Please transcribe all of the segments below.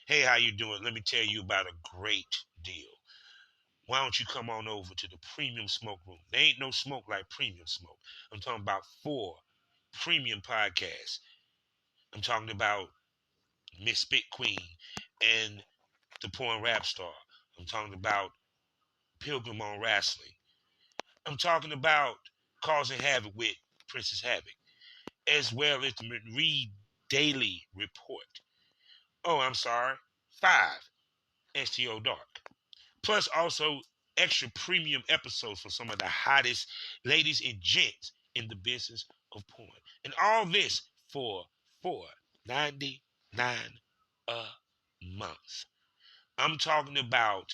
Hey, how you doing? Let me tell you about a great deal. Why don't you come on over to the premium smoke room? There ain't no smoke like premium smoke. I'm talking about 4 premium podcasts. I'm talking about Miss Spit Queen and the Porn Rap Star. I'm talking about Pilgrim on Wrestling. I'm talking about Causing Havoc with Princess Havoc, as well as the Read Daily Report. Oh, I'm sorry, 5 STO Dark. Plus, also extra premium episodes for some of the hottest ladies and gents in the business of porn. And all this for $4.99 a month. I'm talking about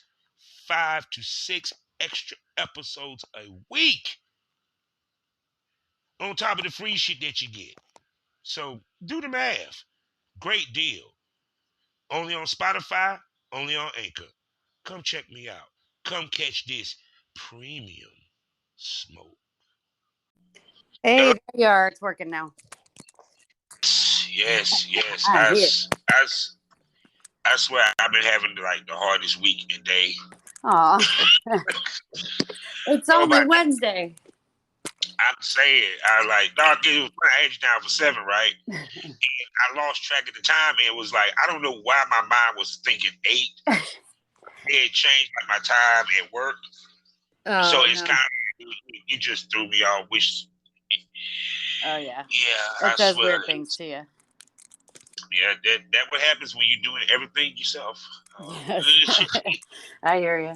5 to 6 extra episodes a week on top of the free shit that you get. So do the math. Great deal. Only on Spotify, only on Anchor. Come check me out. Come catch this premium smoke. Hey, there you are. It's working now. Yes. I hear. I swear I've been having like the hardest week and day. Aw. It's Oh only my! Wednesday. I'm saying I like dog. It was when I edged down for 7, right? I lost track of the time and it was like I don't know why my mind was thinking 8. It changed like my time at work, so Oh, it's no. kind of it just threw me off. Which Oh, yeah. yeah, I It does swear. weird things to you. Yeah, that what happens when you're doing everything yourself. Yes. I hear you.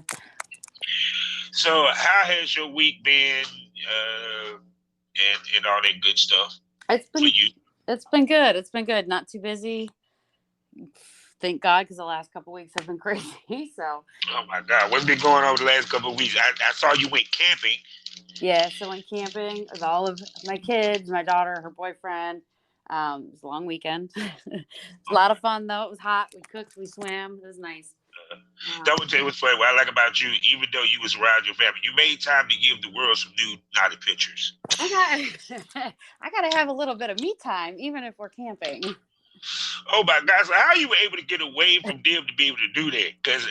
So, how has your week been, and all that good stuff It's for been you? it's been good. It's been good. Not too busy. Thank God, because the last couple weeks have been crazy. So Oh my God, what's been going on the last couple of weeks? I saw you went camping. yeah, so went camping with all of my kids, my daughter, her boyfriend. It was a long weekend. It's a lot of fun though. It was hot. We cooked, we swam. It was nice. That would tell you what's funny. What I like about you, even though you was around your family, you made time to give the world some new naughty pictures. I got I gotta have a little bit of me time, even if we're camping. Oh my God! So how you were able to get away from them to be able to do that? Because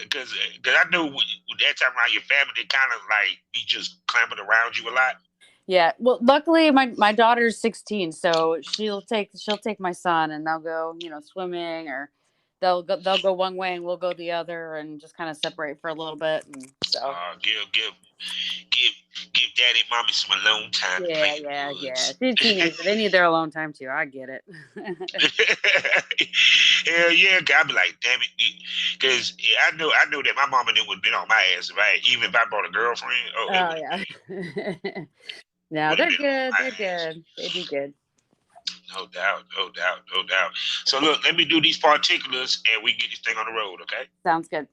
I know with that time around your family, they kind of like be just clambering around you a lot. Yeah. Well, luckily my daughter's 16, so she'll take my son and they'll go, swimming, or they'll go one way and we'll go the other, and just kind of separate for a little bit. And so Give give daddy and mommy some alone time to play yeah, in yeah, the yeah. woods. She's a teenager. They need their alone time too. I get it. Hell yeah, I'd be like, damn it, because I know that my mom and them would have been on my ass, right? Even if I brought a girlfriend, oh, it Oh would have yeah. been No, would have they're been on good. my They're ass. good. They do good. No doubt, no doubt, no doubt. So look, let me do these particulars and we get this thing on the road, okay? Sounds good.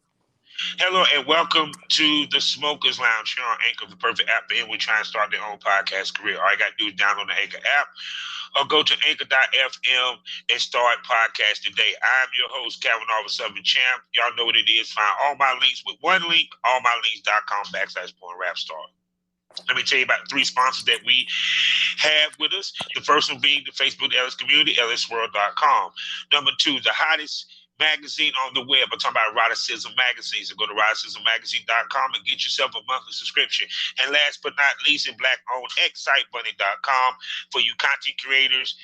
Hello and welcome to the Smokers Lounge here on Anchor, the perfect app for anyone trying to start their own podcast career. All you got to do is download the Anchor app or go to anchor.fm and start podcast today. I'm your host, Calvin Oliver Southern Champ. Y'all know what it is. Find all my links with one link, allmylinks.com/porn rap star. Let me tell you about 3 sponsors that we have with us. The first one being the Facebook Ellis community, ellisworld.com. Number 2, the hottest magazine on the web. I'm talking about Eroticism magazines. So go to eroticismmagazine.com and get yourself a monthly subscription. And last but not least, in black-owned xsitebunny.com for you content creators.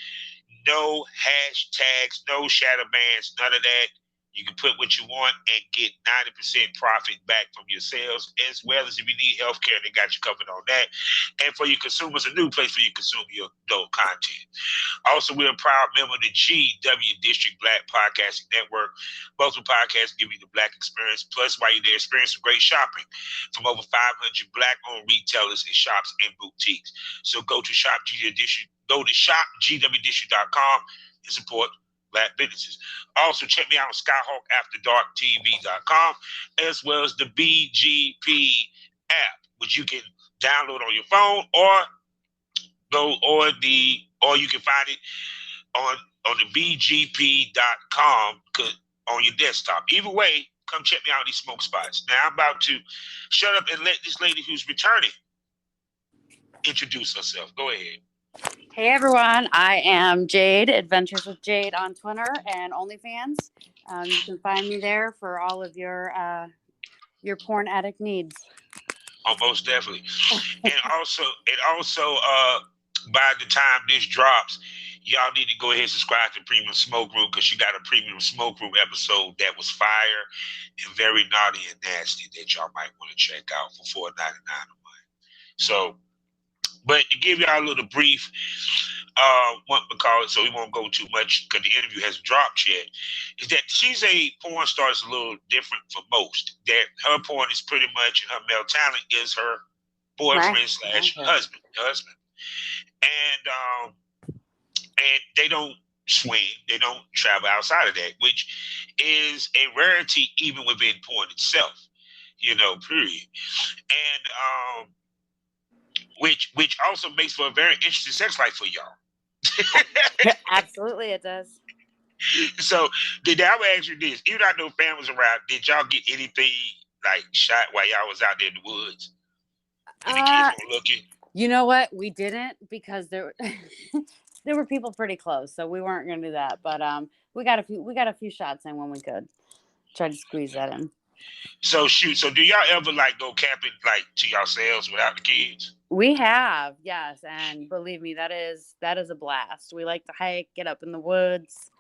No hashtags, no shadow bans, none of that. You can put what you want and get 90% profit back from your sales, as well as if you need healthcare, they got you covered on that. And for your consumers, a new place for you to consume your adult content. Also, we're a proud member of the GW District Black Podcasting Network. Both of the podcasts give you the Black experience. Plus, while you're there, experience some great shopping from over 500 Black-owned retailers and shops and boutiques. So go to Shop GW District. Go to shopgwdistrict.com and support Black businesses. Also, check me out on SkyhawkAfterDarkTV.com as well as the BGP app, which you can download on your phone or you can find it on the BGP.com on your desktop. Either way, come check me out on these smoke spots. Now I'm about to shut up and let this lady who's returning introduce herself. Go ahead. Hey everyone, I am Jade, Adventures with Jade on Twitter and OnlyFans. You can find me there for all of your porn addict needs. Almost definitely. And also, by the time this drops, y'all need to go ahead and subscribe to Premium Smoke Room because she got a Premium Smoke Room episode that was fire and very naughty and nasty that y'all might want to check out for $4.99 a month. So, but to give y'all a little brief, what we call it, so we won't go too much because the interview hasn't dropped yet, is that she's a porn star that's a little different from most. That her porn is pretty much, and her male talent is her boyfriend slash husband, and they don't swing, they don't travel outside of that, which is a rarity even within porn itself. Period. And which also makes for a very interesting sex life for y'all. Absolutely, it does. So did I would ask you this? Even though I know fam was around, did y'all get anything like shot while y'all was out there in the woods? And the kids were looking? You know what? We didn't because there there were people pretty close, so we weren't gonna do that. But we got a few shots in when we could. Try to squeeze that in. So shoot. So do y'all ever like go camping like to yourselves without the kids? We have, yes, and believe me, that is a blast. We like to hike, get up in the woods,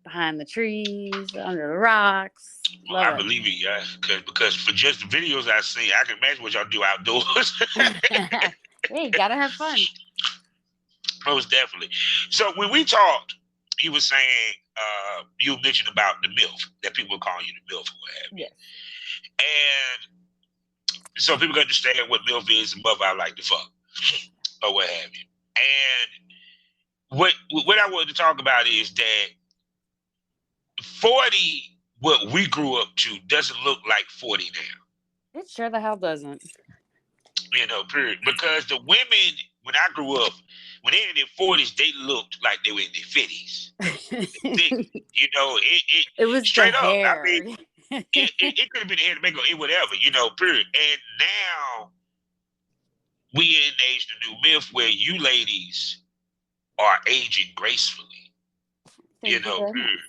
behind the trees, under the rocks. Love I believe it, yeah. Because for just the videos I see, I can imagine what y'all do outdoors. Yeah, you gotta have fun. Most definitely. So when we talked, you were saying you mentioned about the MILF, that people were calling you the MILF or what have you. Yes. And so people can understand what MILF is and mother I like to fuck or what have you. And what I wanted to talk about is that 40, what we grew up to, doesn't look like 40 now. It sure the hell doesn't. Period. Because the women, when I grew up, when they were in their 40s, they looked like they were in their 50s. It was straight the up. hair. I mean, it could have been the hair to make it whatever, period. And now we in the age of the new MILF where you ladies are aging gracefully. Period. And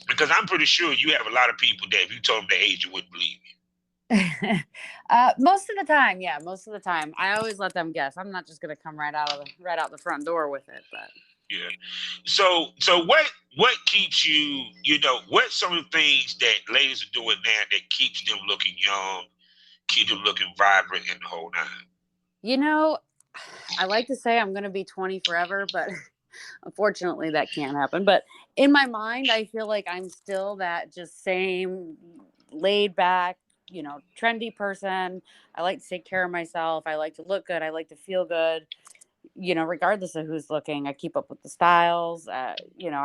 because I'm pretty sure you have a lot of people that if you told them their age, you wouldn't believe you. Most of the time, yeah. Most of the time, I always let them guess. I'm not just gonna come right out the front door with it, but yeah. So what keeps you? What's some of the things that ladies are doing now that keeps them looking young, keep them looking vibrant, and the whole nine? I like to say I'm gonna be 20 forever, but unfortunately that can't happen. But in my mind, I feel like I'm still that just same laid back, trendy person. I like to take care of myself. I like to look good. I like to feel good, regardless of who's looking. I keep up with the styles. I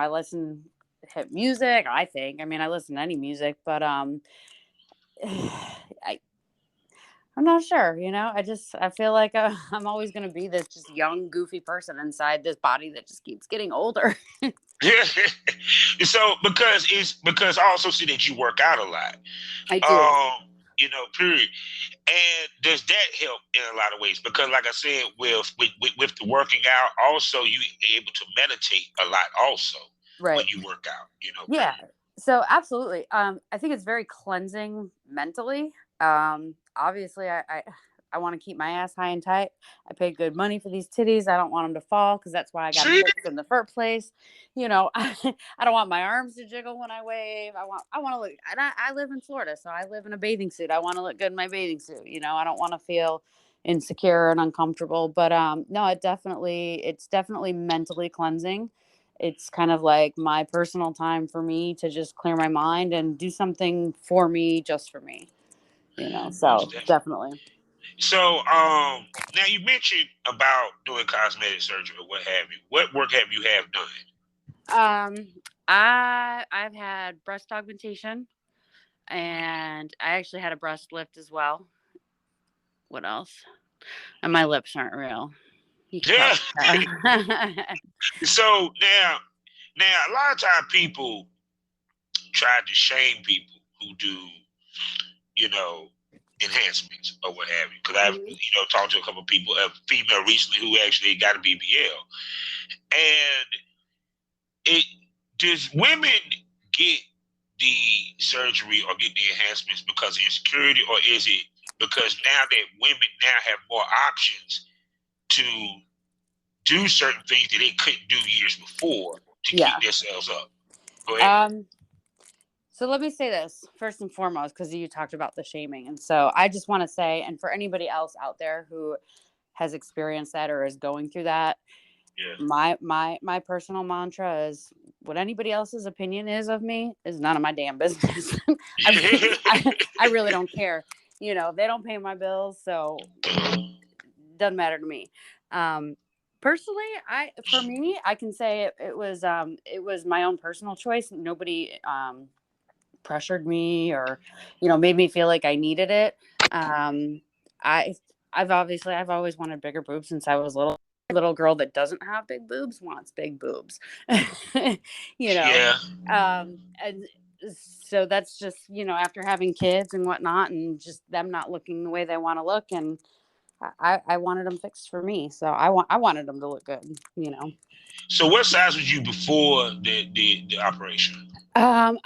listen to hip music, I think. I mean, I listen to any music, but I'm not sure, I feel like I'm always going to be this just young, goofy person inside this body that just keeps getting older. Yeah. So because I also see that you work out a lot. I do. Period. And does that help in a lot of ways? Because like I said, with the working out, also you able to meditate a lot also when you work out, Yeah. Period. So absolutely. I think it's very cleansing mentally. Obviously I want to keep my ass high and tight. I paid good money for these titties. I don't want them to fall because that's why I got them fixed in the first place. I don't want my arms to jiggle when I wave. I want to look. And I live in Florida, so I live in a bathing suit. I want to look good in my bathing suit. I don't want to feel insecure and uncomfortable. But no, it's definitely mentally cleansing. It's kind of like my personal time for me to just clear my mind and do something for me, just for me. So definitely. So, now you mentioned about doing cosmetic surgery or what have you. What work have you done? I've had breast augmentation, and I actually had a breast lift as well. What else? And my lips aren't real. Yeah. So now a lot of time people try to shame people who do, enhancements or what have you. Because I've talked to a couple of people, a female recently who actually got a BBL, and it does women get the surgery or get the enhancements because of insecurity, or is it because now that women now have more options to do certain things that they couldn't do years before to keep themselves up? Go ahead. So let me say this first and foremost, because you talked about the shaming. And so I just want to say, and for anybody else out there who has experienced that or is going through that, my personal mantra is what anybody else's opinion is of me is none of my damn business. I really don't care. They don't pay my bills, so it doesn't matter to me. Personally, for me, I can say it was my own personal choice. Nobody pressured me or made me feel like I needed it. I've always wanted bigger boobs since I was little girl that doesn't have big boobs wants big boobs. And so that's just after having kids and whatnot and just them not looking the way they want to look, and I wanted them fixed for me, so I wanted them to look good. So what size was you before the operation? What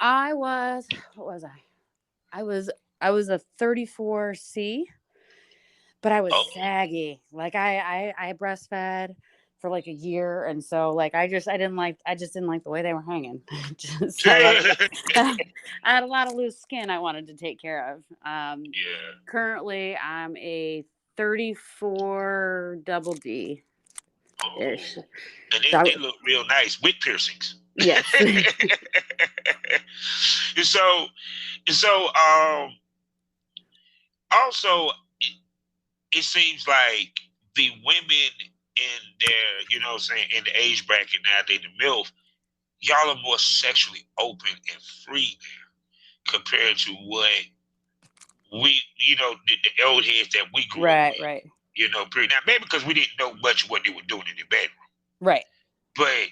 was I? I was a 34C, but I was saggy. Like I breastfed for like a year, and so like I just didn't like the way they were hanging. I had a lot of loose skin I wanted to take care of. Currently I'm a 34 double D ish. And they look real nice with piercings. Yes. so also it seems like the women in their, in the age bracket nowadays, the MILF, y'all are more sexually open and free there compared to what we, the old heads that we grew up with. Right. Period. Now, maybe because we didn't know much of what they were doing in the bedroom. Right. But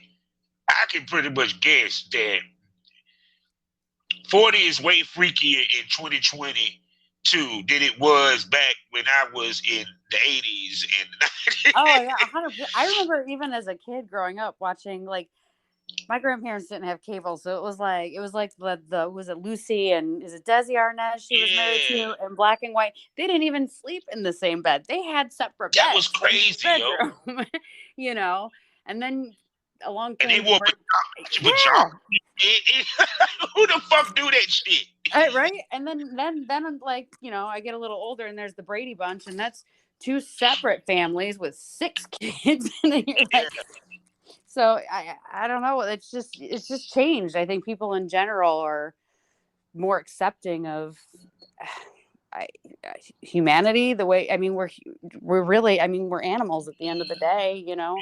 I can pretty much guess that 40 is way freakier in 2022 than it was back when I was in the 80s and the 90s. Oh, yeah, 100%. I remember even as a kid growing up watching, like, my grandparents didn't have cable, so it was like the was it Lucy and is it Desi Arnaz she was married to in black and white. They didn't even sleep in the same bed. They had separate beds. That was crazy, yo. And then along came and they wore pajamas. Who the fuck do that shit? Right? And then like, I get a little older and there's the Brady Bunch, and that's 2 separate families with 6 kids. And then you're like, so I don't know. It's just changed. I think people in general are more accepting of humanity. The way, we're really, we're animals at the end of the day, Yeah,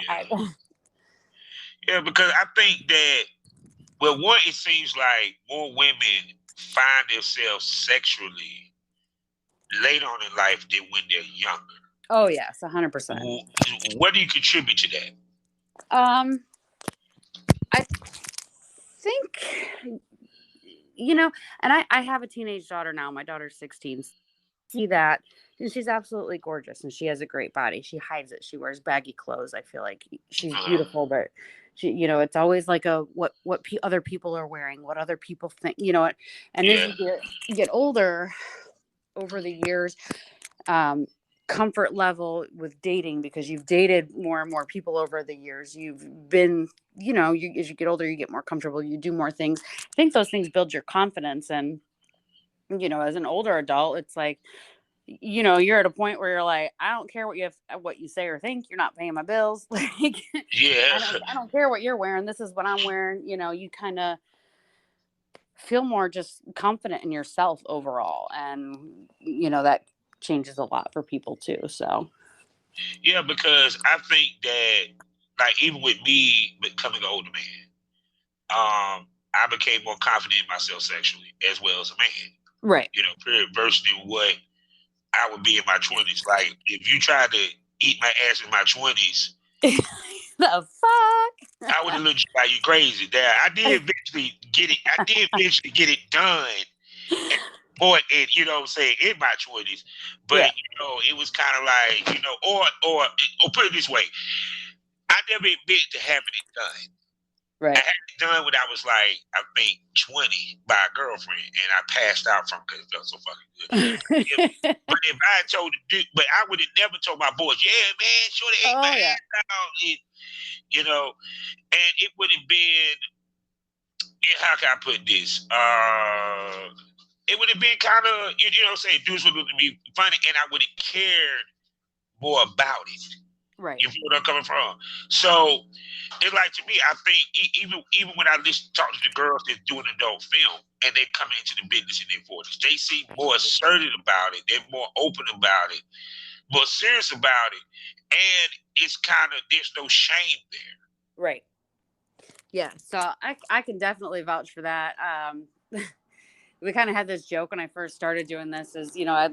because I think that, one, it seems like more women find themselves sexually later on in life than when they're younger. Oh yes, 100%. What do you contribute to that? I think, and I have a teenage daughter now. My daughter's 16. See that, and she's absolutely gorgeous, and she has a great body. She hides it. She wears baggy clothes. I feel like she's beautiful, but she, it's always like what other people are wearing, what other people think, and as you get older over the years, comfort level with dating, because you've dated more and more people over the years, you've been, as you get older, you get more comfortable, you do more things. I think those things build your confidence. And, as an older adult, it's like, you're at a point where you're like, I don't care what you say or think, you're not paying my bills. Like, I don't care what you're wearing. This is what I'm wearing. You kind of feel more just confident in yourself overall. And, that changes a lot for people too. So yeah, because I think that, like, even with me becoming an older man, I became more confident in myself sexually as well as a man, right? Versus what I would be in my 20s. Like, if you tried to eat my ass in my 20s, the fuck, I would have looked like you crazy. There, I did eventually get it. I did eventually get it done. Boy, and you know what I'm saying, in my 20s. But Yeah. you know, it was kind of like, you know, or put it this way, I never admit to having it done. I Right. had it done when I was like, I think 20 by a girlfriend, and I passed out from because it felt so fucking good. But if I had told the dude, but I would have never told my boys, yeah, man, sure they ate my Oh yeah. ass out, and, you know, and it would have been, how can I put this? It would have been kind of, you know what I'm saying, dudes would have been funny, and I would have cared more about it. Right. You feel where I'm coming from? So, it's like to me, I think even when I talk to the girls that doing adult film and they come into the business in their 40s, they seem more assertive about it. They're more open about it, more serious about it, and it's kind of there's no shame there. Right. Yeah. So I can definitely vouch for that. We kind of had this joke when I first started doing this is, you know, I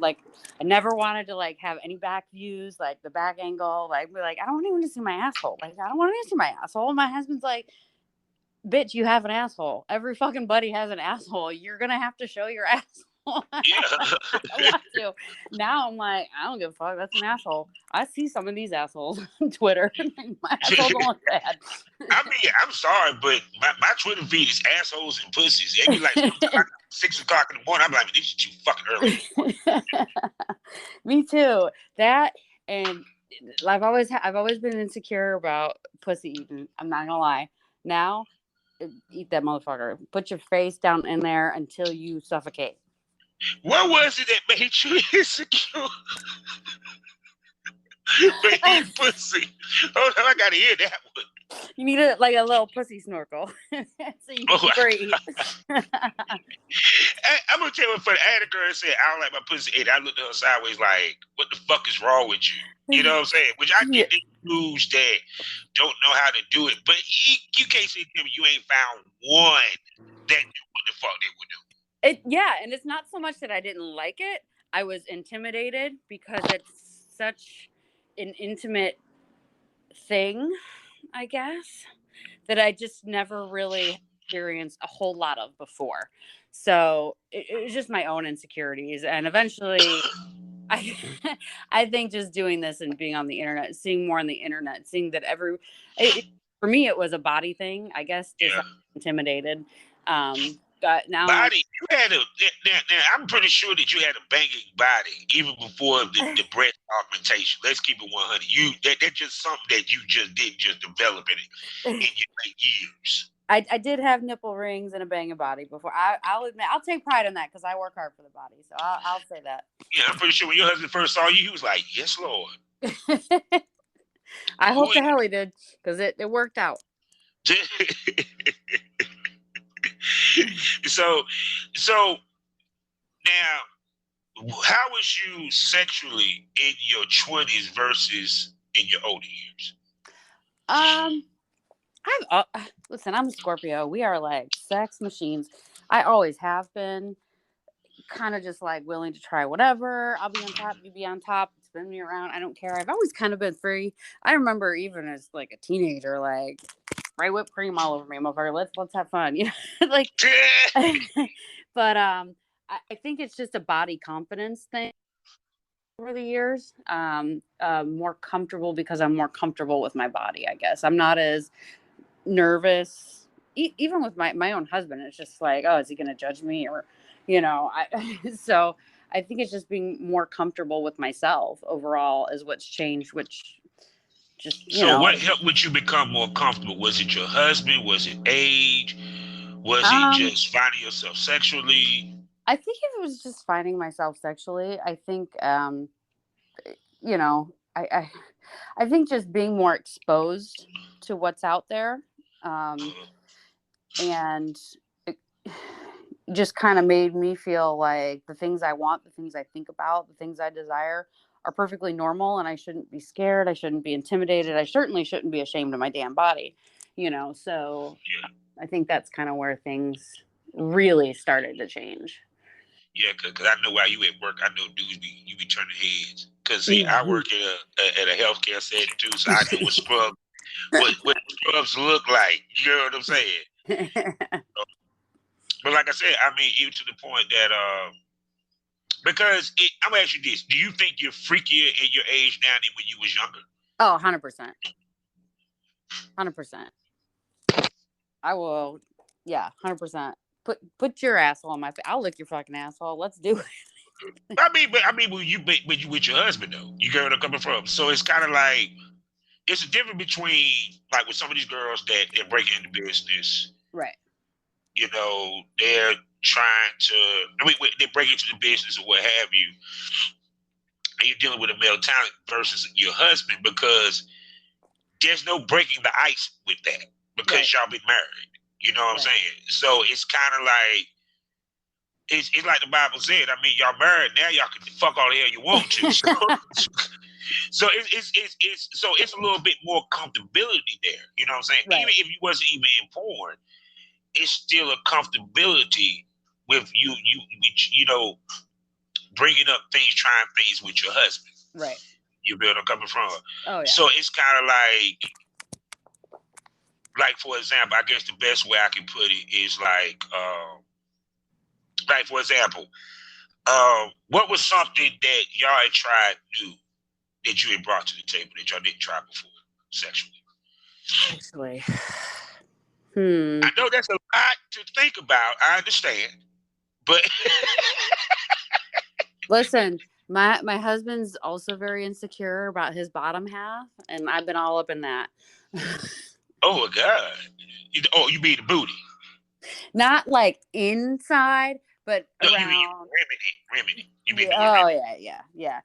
never wanted to like have any back views, like the back angle, like be like, I don't want anyone to see my asshole. Like, I don't want anyone to see my asshole. And my husband's like, bitch, you have an asshole. Every fucking buddy has an asshole. You're going to have to show your asshole. Yeah. I want to. Now I'm like, I don't give a fuck. That's an asshole. I see some of these assholes on Twitter. My asshole don't look bad. I mean, I'm sorry, but my Twitter feed is assholes and pussies. They be like 6 o'clock in the morning. I'm like, this is too fucking early. Me too. That and I've always been insecure about pussy eating. I'm not gonna lie. Now, eat that motherfucker. Put your face down in there until you suffocate. What was it that made you insecure? For eating pussy. Hold on, I gotta hear that one. You need a little pussy snorkel so you can breathe. I'm gonna tell you what funny. I had a girl say I don't like my pussy ate. I looked at her sideways like, what the fuck is wrong with you? You know what I'm saying? Which I get these dudes that don't know how to do it, but you can't say to me you ain't found one that knew what the fuck they would do. Yeah, and it's not so much that I didn't like it. I was intimidated because it's such an intimate thing, I guess, that I just never really experienced a whole lot of before. So it was just my own insecurities. And eventually I think just doing this and being on the internet, seeing more on the internet, seeing that for me, it was a body thing, I guess, just intimidated. But now body, you had now, I'm pretty sure that you had a banging body even before the breast augmentation. Let's keep it 100. That's just something that you just didn't just develop in your late years. I did have nipple rings and a banging body before. I'll admit, I'll take pride in that because I work hard for the body. So I'll say that. Yeah, I'm pretty sure when your husband first saw you, he was like, "Yes, Lord." I hope the hell he did because it worked out. So now, how was you sexually in your 20s versus in your older years? Listen, I'm a Scorpio. We are like sex machines. I always have been. Kind of just like willing to try whatever. I'll be on top, you be on top, spin me around. I don't care. I've always kind of been free. I remember even as like a teenager, like spray whipped cream all over me, motherfucker. Let's have fun, you know, like. But I think it's just a body confidence thing over the years. More comfortable because I'm more comfortable with my body. I guess I'm not as nervous. Even with my own husband, it's just like, oh, is he going to judge me or, you know? So I think it's just being more comfortable with myself overall is what's changed. Which just so what helped with you become more comfortable? Was it your husband? Was it age? Was it just finding yourself sexually? I think it was just finding myself sexually. I think, you know, I think just being more exposed to what's out there. And it just kind of made me feel like the things I want, the things I think about, the things I desire are perfectly normal, and I shouldn't be scared. I shouldn't be intimidated. I certainly shouldn't be ashamed of my damn body, you know? So I think that's kind of where things really started to change. Yeah, because I know while you at work, I know dudes you be turning heads. Because see, I work at a healthcare setting too, so I know what scrubs look like. You know what I'm saying? But like I said, I mean, even to the point that Because I'm gonna ask you this: do you think you're freakier in your age now than when you was younger? Oh, 100%. 100%. I will. Yeah, 100%. Put your asshole on my face. I'll lick your fucking asshole. Let's do it. When you with your husband though, you get where I'm coming from. So it's kind of like it's a difference between like with some of these girls that they're breaking into business. Right. You know, they're trying to. They break into the business or what have you, and you're dealing with a male talent versus your husband because there's no breaking the ice with that because y'all been married. You know what I'm saying? So it's kind of like. It's like the Bible said. I mean, y'all married now. Y'all can fuck all the hell you want to. So it's a little bit more comfortability there. You know what I'm saying? Right. Even if you wasn't even in porn, it's still a comfortability with you know, bringing up things, trying things with your husband. Right. You feel where I'm coming from? Oh yeah. So it's kind of like for example, I guess the best way I can put it is like for example, what was something that y'all had tried new that you had brought to the table that y'all didn't try before sexually? Sexually. I know that's a lot to think about. I understand. But listen, my husband's also very insecure about his bottom half, and I've been all up in that. Oh my God. You mean the booty? Not like inside, but no, around. You mean remedy. You mean yeah.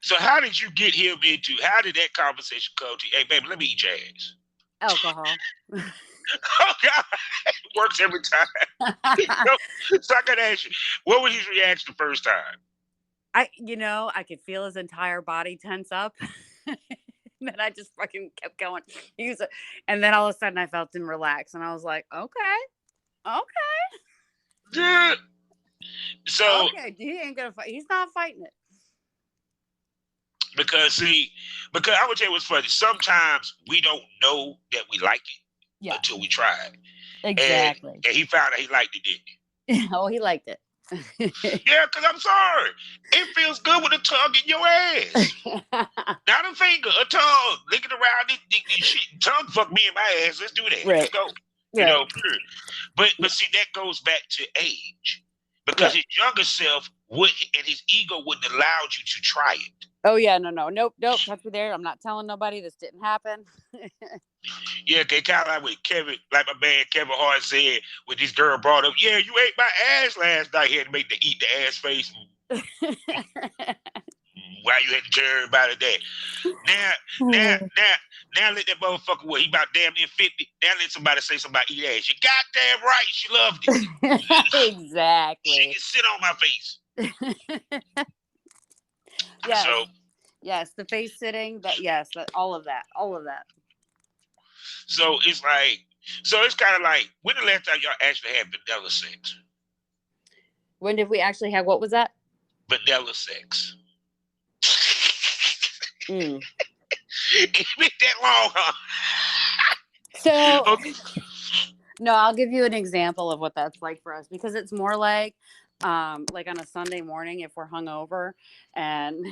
So how did you get him into? How did that conversation come to you? Hey, baby, let me eat your ass. Alcohol. Oh God, it works every time. So I gotta ask you, what was his reaction the first time? I could feel his entire body tense up. And then I just fucking kept going. And then all of a sudden I felt him relax, and I was like, okay. Yeah. So he ain't gonna fight. He's not fighting it. Because I would tell you what's funny. Sometimes we don't know that we like it until we try it. Exactly. And he found out he liked it, didn't he? Oh, he liked it. Yeah, because I'm sorry. It feels good with a tongue in your ass. Not a finger, a tongue. Licking around this shit. Tongue fuck me in my ass. Let's do that. Right. Let's go. You know, period. But see, that goes back to age. Because his younger self and his ego wouldn't allow you to try it. Oh yeah, nope. Touch me there. I'm not telling nobody this didn't happen. Yeah, they kind of like with Kevin, like my man Kevin Hart said when this girl brought up, yeah, you ate my ass last night. He had to make the eat the ass face. Why you had to tell everybody that? Now let that motherfucker what? He about damn near 50. Now let somebody say something about eat ass. You goddamn right, she loved it. Exactly. She can sit on my face. Yes. So, yes, the face sitting, but yes, all of that. So it's kind of like, when the last time y'all actually had vanilla sex? When did we actually have, what was that? Vanilla sex. It's been that long, huh? So, no, I'll give you an example of what that's like for us, because it's more like on a Sunday morning if we're hungover and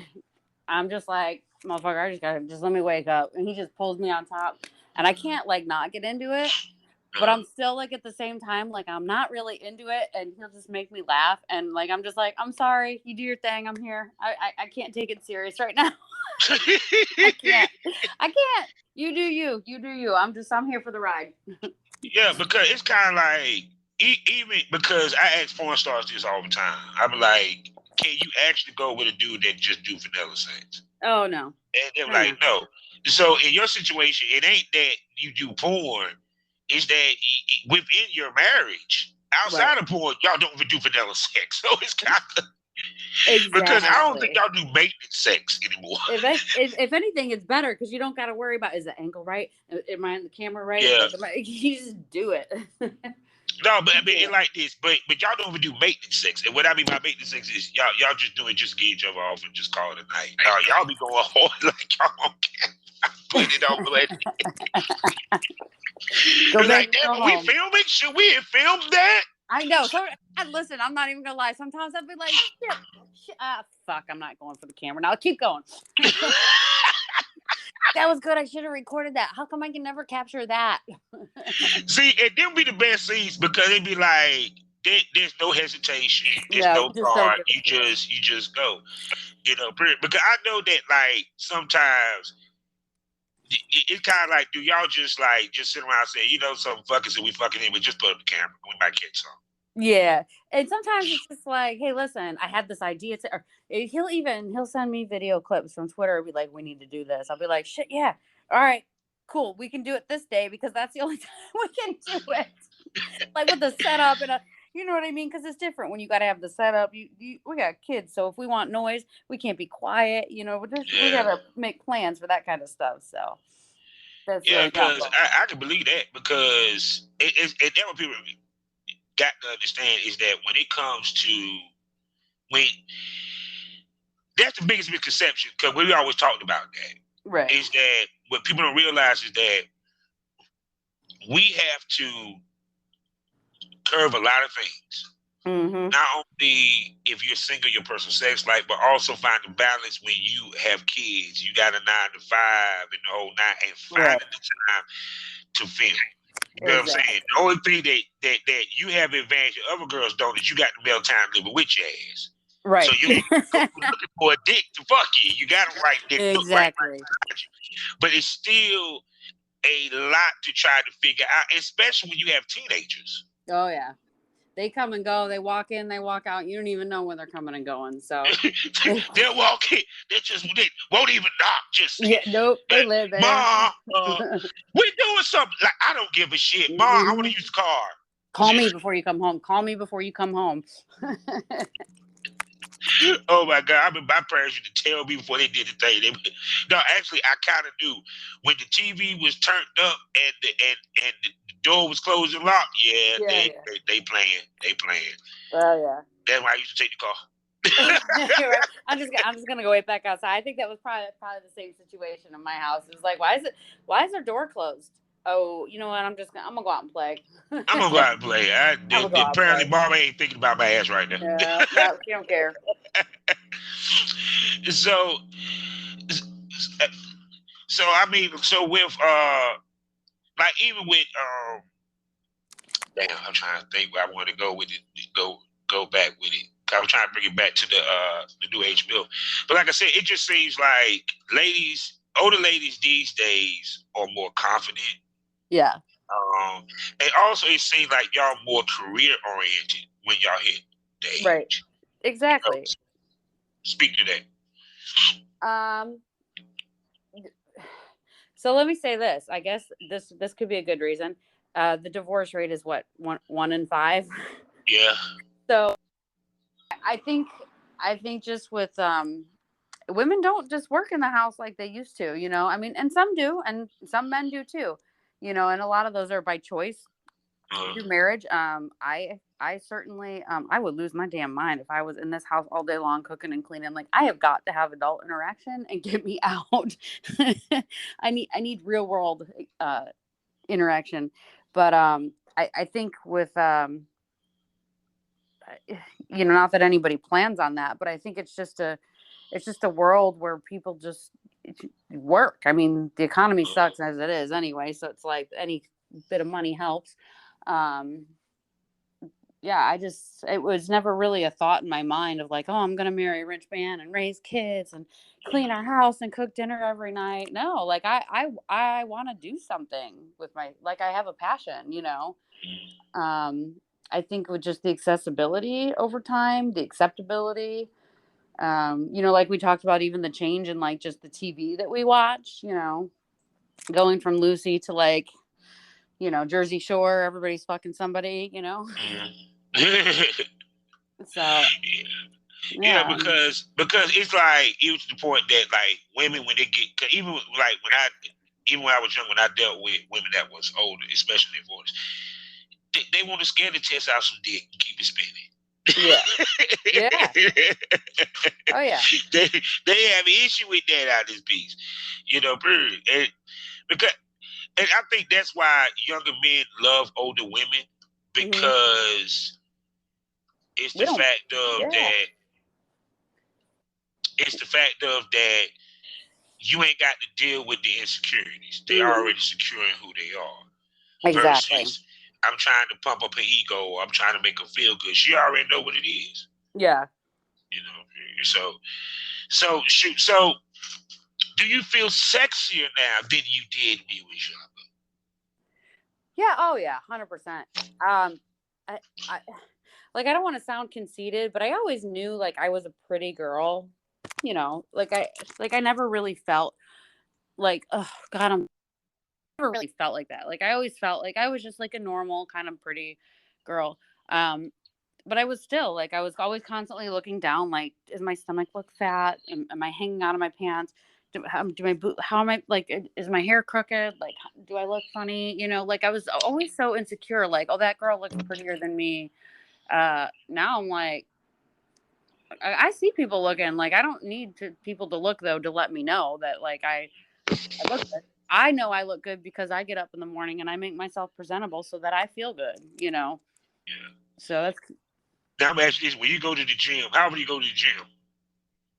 I'm just like, motherfucker, just let me wake up. And he just pulls me on top and I can't not get into it, but I'm still at the same time, I'm not really into it, and he'll just make me laugh. And I'm just like, I'm sorry, you do your thing. I'm here. I can't take it serious right now. I can't. You do you. I'm here for the ride. Yeah, because it's kind of like, even because I ask porn stars this all the time. I'm like, can you actually go with a dude that just do vanilla sex? Oh, no. And they're like, no. So in your situation, it ain't that you do porn. It's that within your marriage, outside of porn, y'all don't even do vanilla sex. So it's kind of... Exactly. Because I don't think y'all do maintenance sex anymore. If anything, it's better because you don't got to worry about, is the angle right? Am I on the camera right? Yeah. You just do it. No, but I mean, it like this. But y'all don't even do maintenance sex. And what I mean by maintenance sex is y'all just do it, just get each other off and just call it a night. Y'all be going hard like y'all don't care. Put it on the like, damn, are we filming? Should we have filmed that? I know. So listen, I'm not even gonna lie. Sometimes I'd be like, shit, fuck, I'm not going for the camera. Now keep going. That was good. I should have recorded that. How come I can never capture that? See, and them be the best scenes because they be like, there's no hesitation, there's no just don't thought. do You it. just go. Because I know that like sometimes it's kind of like, do y'all just sit around and say, some fuckers that we fucking in, but just put up the camera, we might catch some. Yeah, and sometimes it's just like, hey, listen, I had this idea or he'll send me video clips from Twitter and be like, we need to do this. I'll be like, shit, yeah, all right, cool, we can do it this day because that's the only time we can do it. Like with the setup and you know what I mean? Because it's different when you got to have the setup. We got kids, so if we want noise, we can't be quiet. We got to make plans for that kind of stuff. So that's really because I can believe that because it that what people got to understand is that when it comes to that's the biggest misconception because we always talked about that. Right. Is that what people don't realize is that we have to curve a lot of things. Mm-hmm. Not only if you're single, your personal sex life, but also find the balance when you have kids. You got a 9 to 5 and the whole 9 and finding the time to film. You know what I'm saying? The only thing that you have advantage of other girls don't is you got the male time living with your ass. Right. So you're looking for a dick to fuck you. You got them right there. Exactly. Right. But it's still a lot to try to figure out, especially when you have teenagers. Oh, yeah. They come and go. They walk in, they walk out. You don't even know when they're coming and going. So they'll walk in. They won't even knock. Nope. They live there. Ma, we're doing something. Like, I don't give a shit. Ma, I want to use the car. Call me before you come home. Call me before you come home. Oh my God! My parents used to tell me before they did the thing. Actually, I kind of knew when the TV was turned up and the door was closed and locked. They playing. They playing. Oh yeah. That's why I used to take the car. I'm just gonna go way back outside. I think that was probably the same situation in my house. It was like, why is their door closed? Oh, you know what? I'm gonna go out and play. I'm gonna go out and play. Apparently, Mom ain't thinking about my ass right now. No, she don't care. So I mean, so with like even with damn, I'm trying to think where I want to go with it. Go back with it. I was trying to bring it back to the new age MILF. But like I said, it just seems like older ladies these days are more confident. Yeah. And also it seems like y'all more career oriented when y'all hit the age. Right. Exactly. Speak to that. So let me say this. I guess this could be a good reason. The divorce rate is what, 1 in 5. Yeah. So I think just with women don't just work in the house like they used to, I mean, and some do, and some men do too, and a lot of those are by choice through marriage. I certainly I would lose my damn mind if I was in this house all day long cooking and cleaning. Like, I have got to have adult interaction and get me out. I need real world interaction. But I think with not that anybody plans on that, but I think it's just a world where people just work. I mean, the economy sucks as it is anyway, so it's like any bit of money helps. It was never really a thought in my mind of like, oh, I'm gonna marry a rich man and raise kids and clean our house and cook dinner every night. No, like I want to do something with I have a passion, I think with just the accessibility over time, the acceptability, like we talked about, even the change in like just the TV that we watch, going from Lucy to like, Jersey Shore, everybody's fucking somebody, So yeah, because it's like, it was to the point that like women, when they get, even like when I was young, when I dealt with women that was older, especially in divorce, they want to scare the test out some dick and keep it spinning. Yeah. Oh yeah. They have an issue with that out of this piece, and I think that's why younger men love older women, because It's We the don't. fact of Yeah. that. It's the fact of that you ain't got to deal with the insecurities. They already securing who they are. Exactly. Versus, I'm trying to pump up her ego, or I'm trying to make her feel good. She already know what it is. Yeah. You know. So shoot. So, do you feel sexier now than you did when you was younger? Yeah. Oh yeah. 100%. I like, I don't want to sound conceited, but I always knew like I was a pretty girl. You know, like I never really felt like, oh God, I'm never really felt like that. Like I always felt like I was just like a normal kind of pretty girl. Um, but I was still like I was always constantly looking down. Like, does my stomach look fat? Am I hanging out of my pants? Do my boot? How am I like? Is my hair crooked? Like, do I look funny? You know, like I was always so insecure. Like, oh, that girl looks prettier than me. Now I'm like, I see people looking. Like, I don't need people to look though to let me know that like I look good. I know I look good because I get up in the morning and I make myself presentable so that I feel good. You know. Yeah. So that's. Now I'm asking this: when you go to the gym, how do you go to the gym?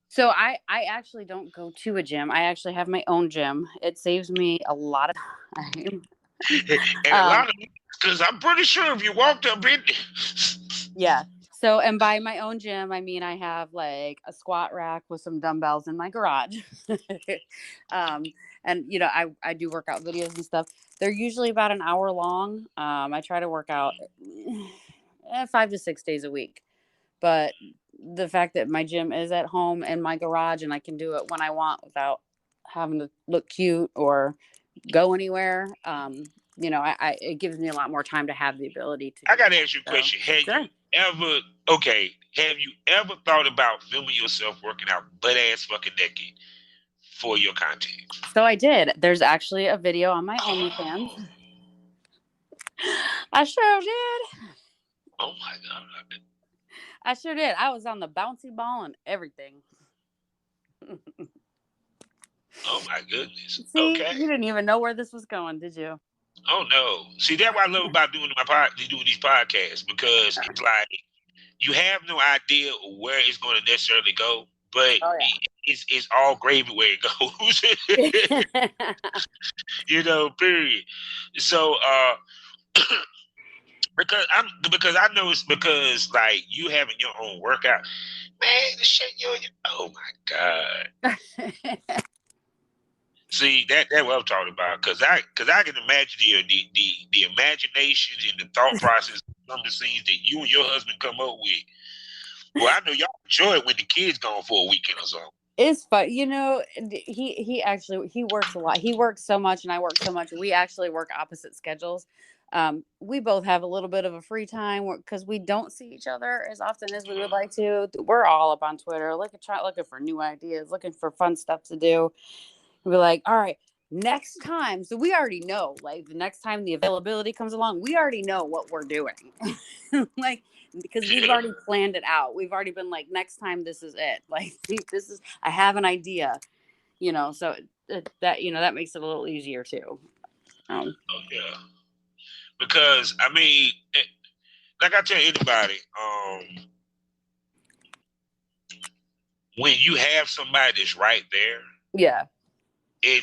So I actually don't go to a gym. I actually have my own gym. It saves me a lot of time. And a lot of, because I'm pretty sure if you walked up in Yeah. So, and by my own gym, I mean I have like a squat rack with some dumbbells in my garage. um, and you know, I do workout videos and stuff. They're usually about an hour long. I try to work out 5 to 6 days a week. But the fact that my gym is at home in my garage and I can do it when I want without having to look cute or go anywhere, you know, it gives me a lot more time to have the ability to I do gotta that. ask you a So, question. Have sure. you ever have you ever thought about filming yourself working out butt ass fucking naked for your content? So I did. There's actually a video on my OnlyFans. I sure did. Oh my god. I sure did. I was on the bouncy ball and everything. Oh my goodness. See, Okay. you didn't even know where this was going, did you? Oh no. See, that's what I love about doing these podcasts, because it's like you have no idea where it's going to necessarily go, but Oh it's all gravy where it goes. yeah. You know, period. So because I know it's because like you having your own workout, man. The shit oh my god. See that what I'm talking about, because I can imagine the imagination and the thought process of some of the scenes that you and your husband come up with. Well, I know y'all enjoy it when the kids gone for a weekend or something. It's fun, you know. He actually he works a lot. He works so much, and I work so much. We actually work opposite schedules. We both have a little bit of a free time because we don't see each other as often as we would like to. We're all up on Twitter, looking for new ideas, looking for fun stuff to do. We're like, all right, next time. So we already know, like, the next time the availability comes along, we already know what we're doing. Like, because we've already planned it out. We've already been like, next time, this is it. Like, I have an idea, you know, so that, you know, that makes it a little easier too. Oh, yeah. Because, I mean, like I tell anybody, when you have somebody that's right there, yeah, and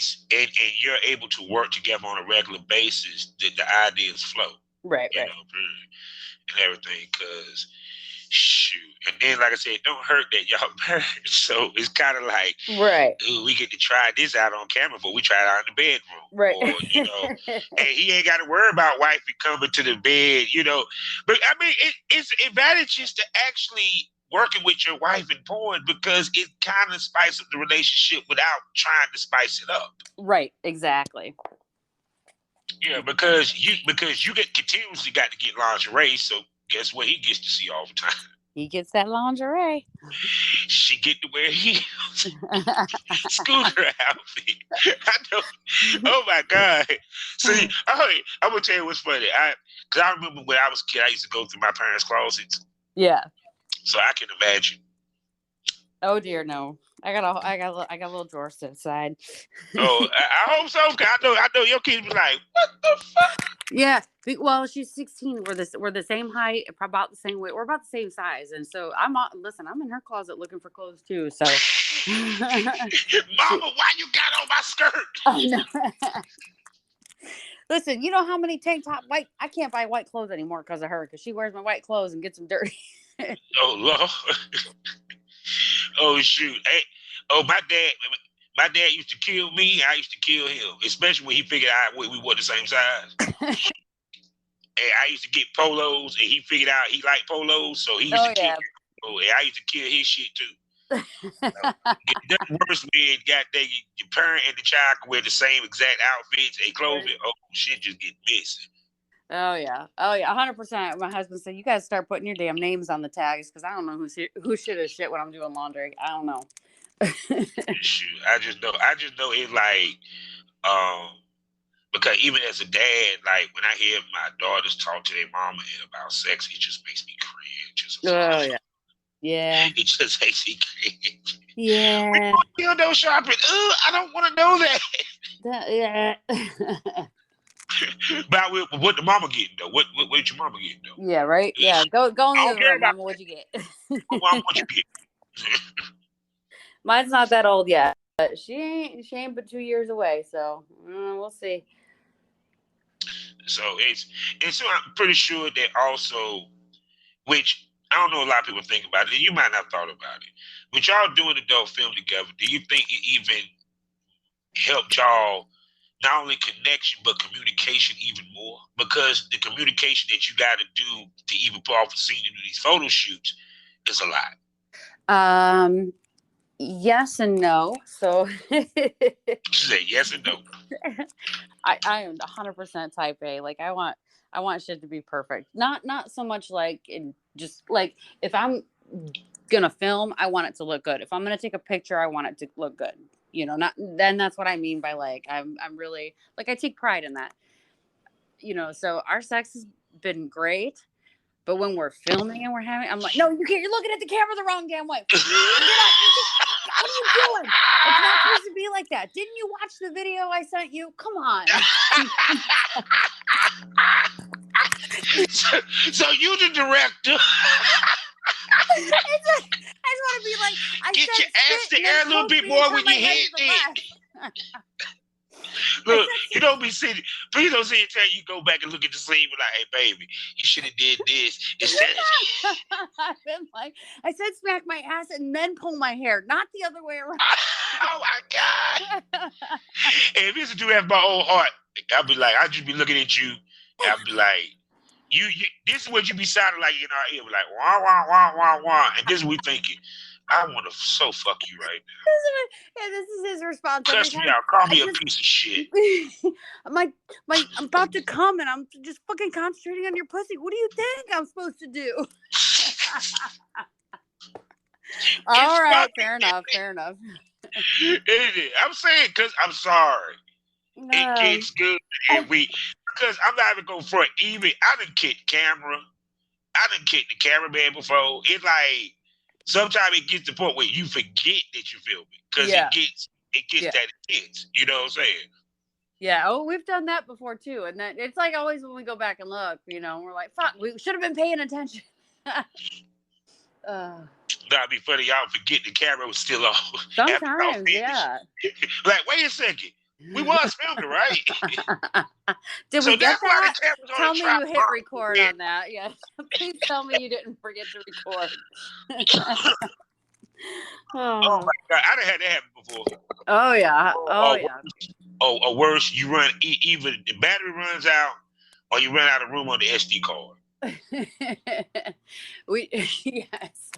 you're able to work together on a regular basis, the ideas flow. right. You know, and everything. Because shoot, and then like I said, it don't hurt that y'all married. So it's kind of like, right, ooh, we get to try this out on camera, but we try it out in the bedroom, right. or you know, and he ain't got to worry about wifey coming to the bed, you know. But I mean, it's advantages to actually working with your wife in porn, because it kind of spices up the relationship without trying to spice it up. Right, exactly. Yeah, because you get continuously got to get lingerie, so guess what he gets to see all the time? He gets that lingerie. She get to wear heels, scooter outfit. I know. Oh my god! See, I'm gonna tell you what's funny. Cause I remember when I was a kid, I used to go through my parents' closets. Yeah. So I can imagine. Oh dear, no. I got a little drawer set aside. Oh, I hope so. Cause I know your kids be like, what the fuck? Yeah. Well, she's 16. We're the same height, about the same weight. We're about the same size. And so listen, I'm in her closet looking for clothes too. So Mama, why you got on my skirt? I know. Listen, you know how many I can't buy white clothes anymore because of her, because she wears my white clothes and gets them dirty. Oh Lord. Oh shoot. Hey, my dad used to kill me. I used to kill him, especially when he figured out we were the same size. And I used to get polos, and he figured out he liked polos, so he used to kill. Oh, and I used to kill his shit too. That's worse when your parent and the child can wear the same exact outfits and clothes. Right. Oh, shit just get missing. Oh yeah, 100%. My husband said, "You guys start putting your damn names on the tags, because I don't know who shit is shit when I'm doing laundry. I don't know." Shoot, I just know it's like, because even as a dad, like when I hear my daughters talk to their mama about sex, it just makes me cringe. Oh yeah, yeah. It just makes me cringe. Yeah. We don't go shopping. I don't want to know that. Yeah. But what the mama getting though? What your mama getting though? Yeah, right. Yeah, go in the other room, Mama. What'd you get? Mama, what you get? Mine's not that old yet, but she ain't but 2 years away. So we'll see. So so I'm pretty sure that also, which I don't know a lot of people think about it. You might not have thought about it. When y'all doing adult film together, do you think it even helped y'all not only connection but communication even more? Because the communication that you got to do to even pull off a scene and do these photo shoots is a lot. Yes and no. So say yes and no. I am 100% type A. Like I want shit to be perfect. Not so much like just like if I'm gonna film, I want it to look good. If I'm gonna take a picture, I want it to look good. You know, that's what I mean by like I'm really like I take pride in that. You know, so our sex has been great. But when we're filming and I'm like, no, you can't. You're looking at the camera the wrong damn way. What are you doing? It's not supposed to be like that. Didn't you watch the video I sent you? Come on. So you the director. I just want to be like, get your ass to air a little bit more when you hit it. Look, you don't be sitting. Please don't sit and tell you go back and look at the scene and be like, hey, baby, you should have did this instead of. I've been like, I said smack my ass and then pull my hair, not the other way around. Oh my God. And if it's to do that my own heart, I'll be like, I'll just be looking at you. And I'll be like, you this is what you be sounding like in our ear. Be like, wah, wah, wah, wah, wah. And this is what we thinking. I want to so fuck you right now. This is his response. Cuss me out. Call me a piece of shit. I'm about to come and I'm just fucking concentrating on your pussy. What do you think I'm supposed to do? All right, fair enough. I'm saying because I'm sorry. It gets good, and because I'm not even going for it. Even I done kicked the cameraman before. It's like sometimes it gets to the point where you forget that you filming because it gets that intense. You know what I'm saying? Yeah. Oh, we've done that before too, and that it's like always when we go back and look, you know, we're like, fuck, we should have been paying attention. That'd be funny. Y'all forget the camera was still off. Sometimes, yeah. Like, wait a second. We was filming, right? Did we get that? Tell me you hit record on that. Yeah. Please tell me you didn't forget to record. Oh my God. I done had that happen before. Oh, yeah. Yeah. Or worse, you run, either the battery runs out or you run out of room on the SD card. Yes.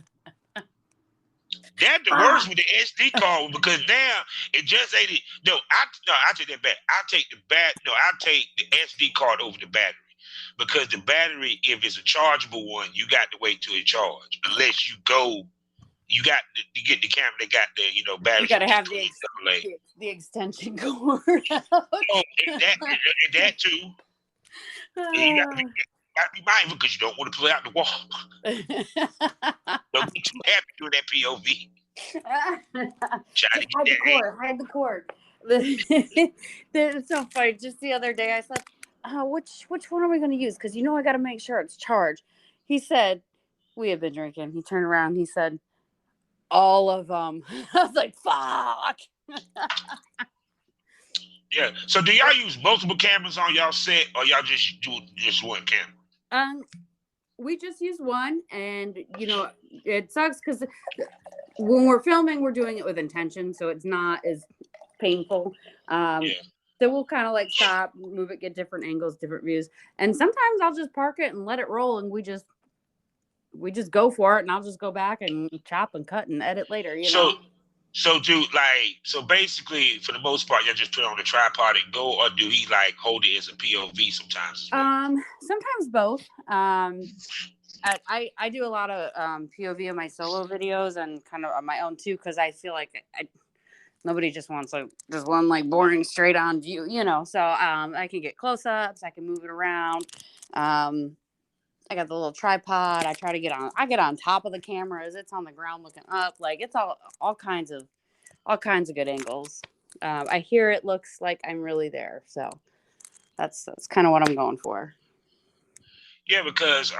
That's the worst with the SD card because now it just ain't it. No, I take that back. I take the SD card over the battery because the battery, if it's a chargeable one, you got to wait till it charge. Unless you got to get the camera that got the battery. You got to have the extension cord. That too. You got to be mindful because you don't want to play out the wall. Don't be too happy doing that POV. Hide the cord. It's so funny. Just the other day, I said, which one are we going to use? Because I got to make sure it's charged. He said, we had been drinking. He turned around. He said, all of them. I was like, fuck. Yeah. So do y'all use multiple cameras on y'all set, or y'all just do just one camera? We just use one, and it sucks because when we're filming, we're doing it with intention, so it's not as painful. So we'll kind of like stop, move it, get different angles, different views, and sometimes I'll just park it and let it roll, and we just go for it, and I'll just go back and chop and cut and edit later. So basically, for the most part, y'all just put it on the tripod and go, or do he like hold it as a POV sometimes? Sometimes both. I do a lot of POV of my solo videos and kind of on my own too, because I feel like nobody just wants just one like boring straight on view, So I can get close ups, I can move it around. I got the little tripod. I try to get on top of the camera as it's on the ground looking up. Like it's all kinds of good angles. I hear it looks like I'm really there, so that's kind of what I'm going for. Yeah, because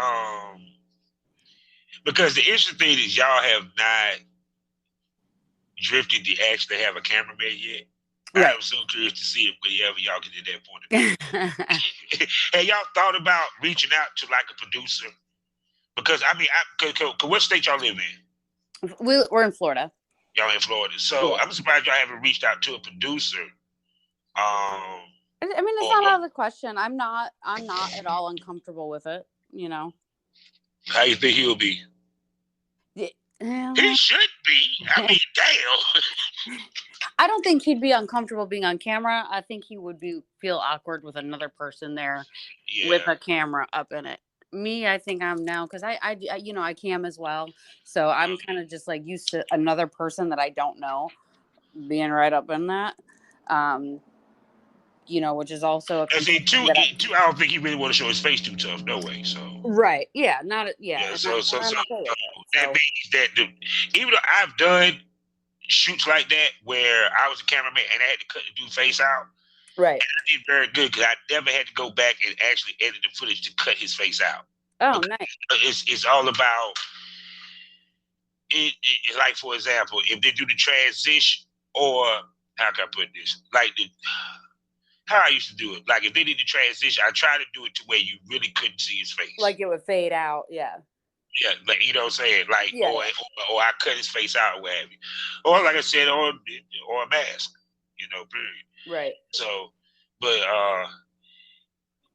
the interesting thing is y'all have not drifted to actually have a cameraman yet. Right. I'm so curious to see if whenever y'all get to that point. Have y'all thought about reaching out to like a producer? Because I mean, what state y'all live in? We're in Florida. Y'all in Florida, so I'm surprised y'all haven't reached out to a producer. I mean, it's not out of the question. I'm not at all uncomfortable with it. How you think he'll be? He should be. I mean, damn. I don't think he'd be uncomfortable being on camera. I think he would feel awkward with another person there with a camera up in it. Me, I think I'm now because I cam as well, so I'm kind of just like used to another person that I don't know being right up in that. Which is also I don't think he really want to show his face too tough. No way. So right, yeah, not yeah. So that means that even though I've done shoots like that where I was a cameraman and I had to cut the dude face out, right? And I did very good because I never had to go back and actually edit the footage to cut his face out. Oh, nice. It's all about it. Like for example, if they do the transition, or how can I put this? Like how I used to do it. Like if they did the transition, I try to do it to where you really couldn't see his face. Like it would fade out, yeah. Yeah, like you know what I'm saying? Like or I cut his face out or what have you. Or like I said, or a mask, period. Right. So but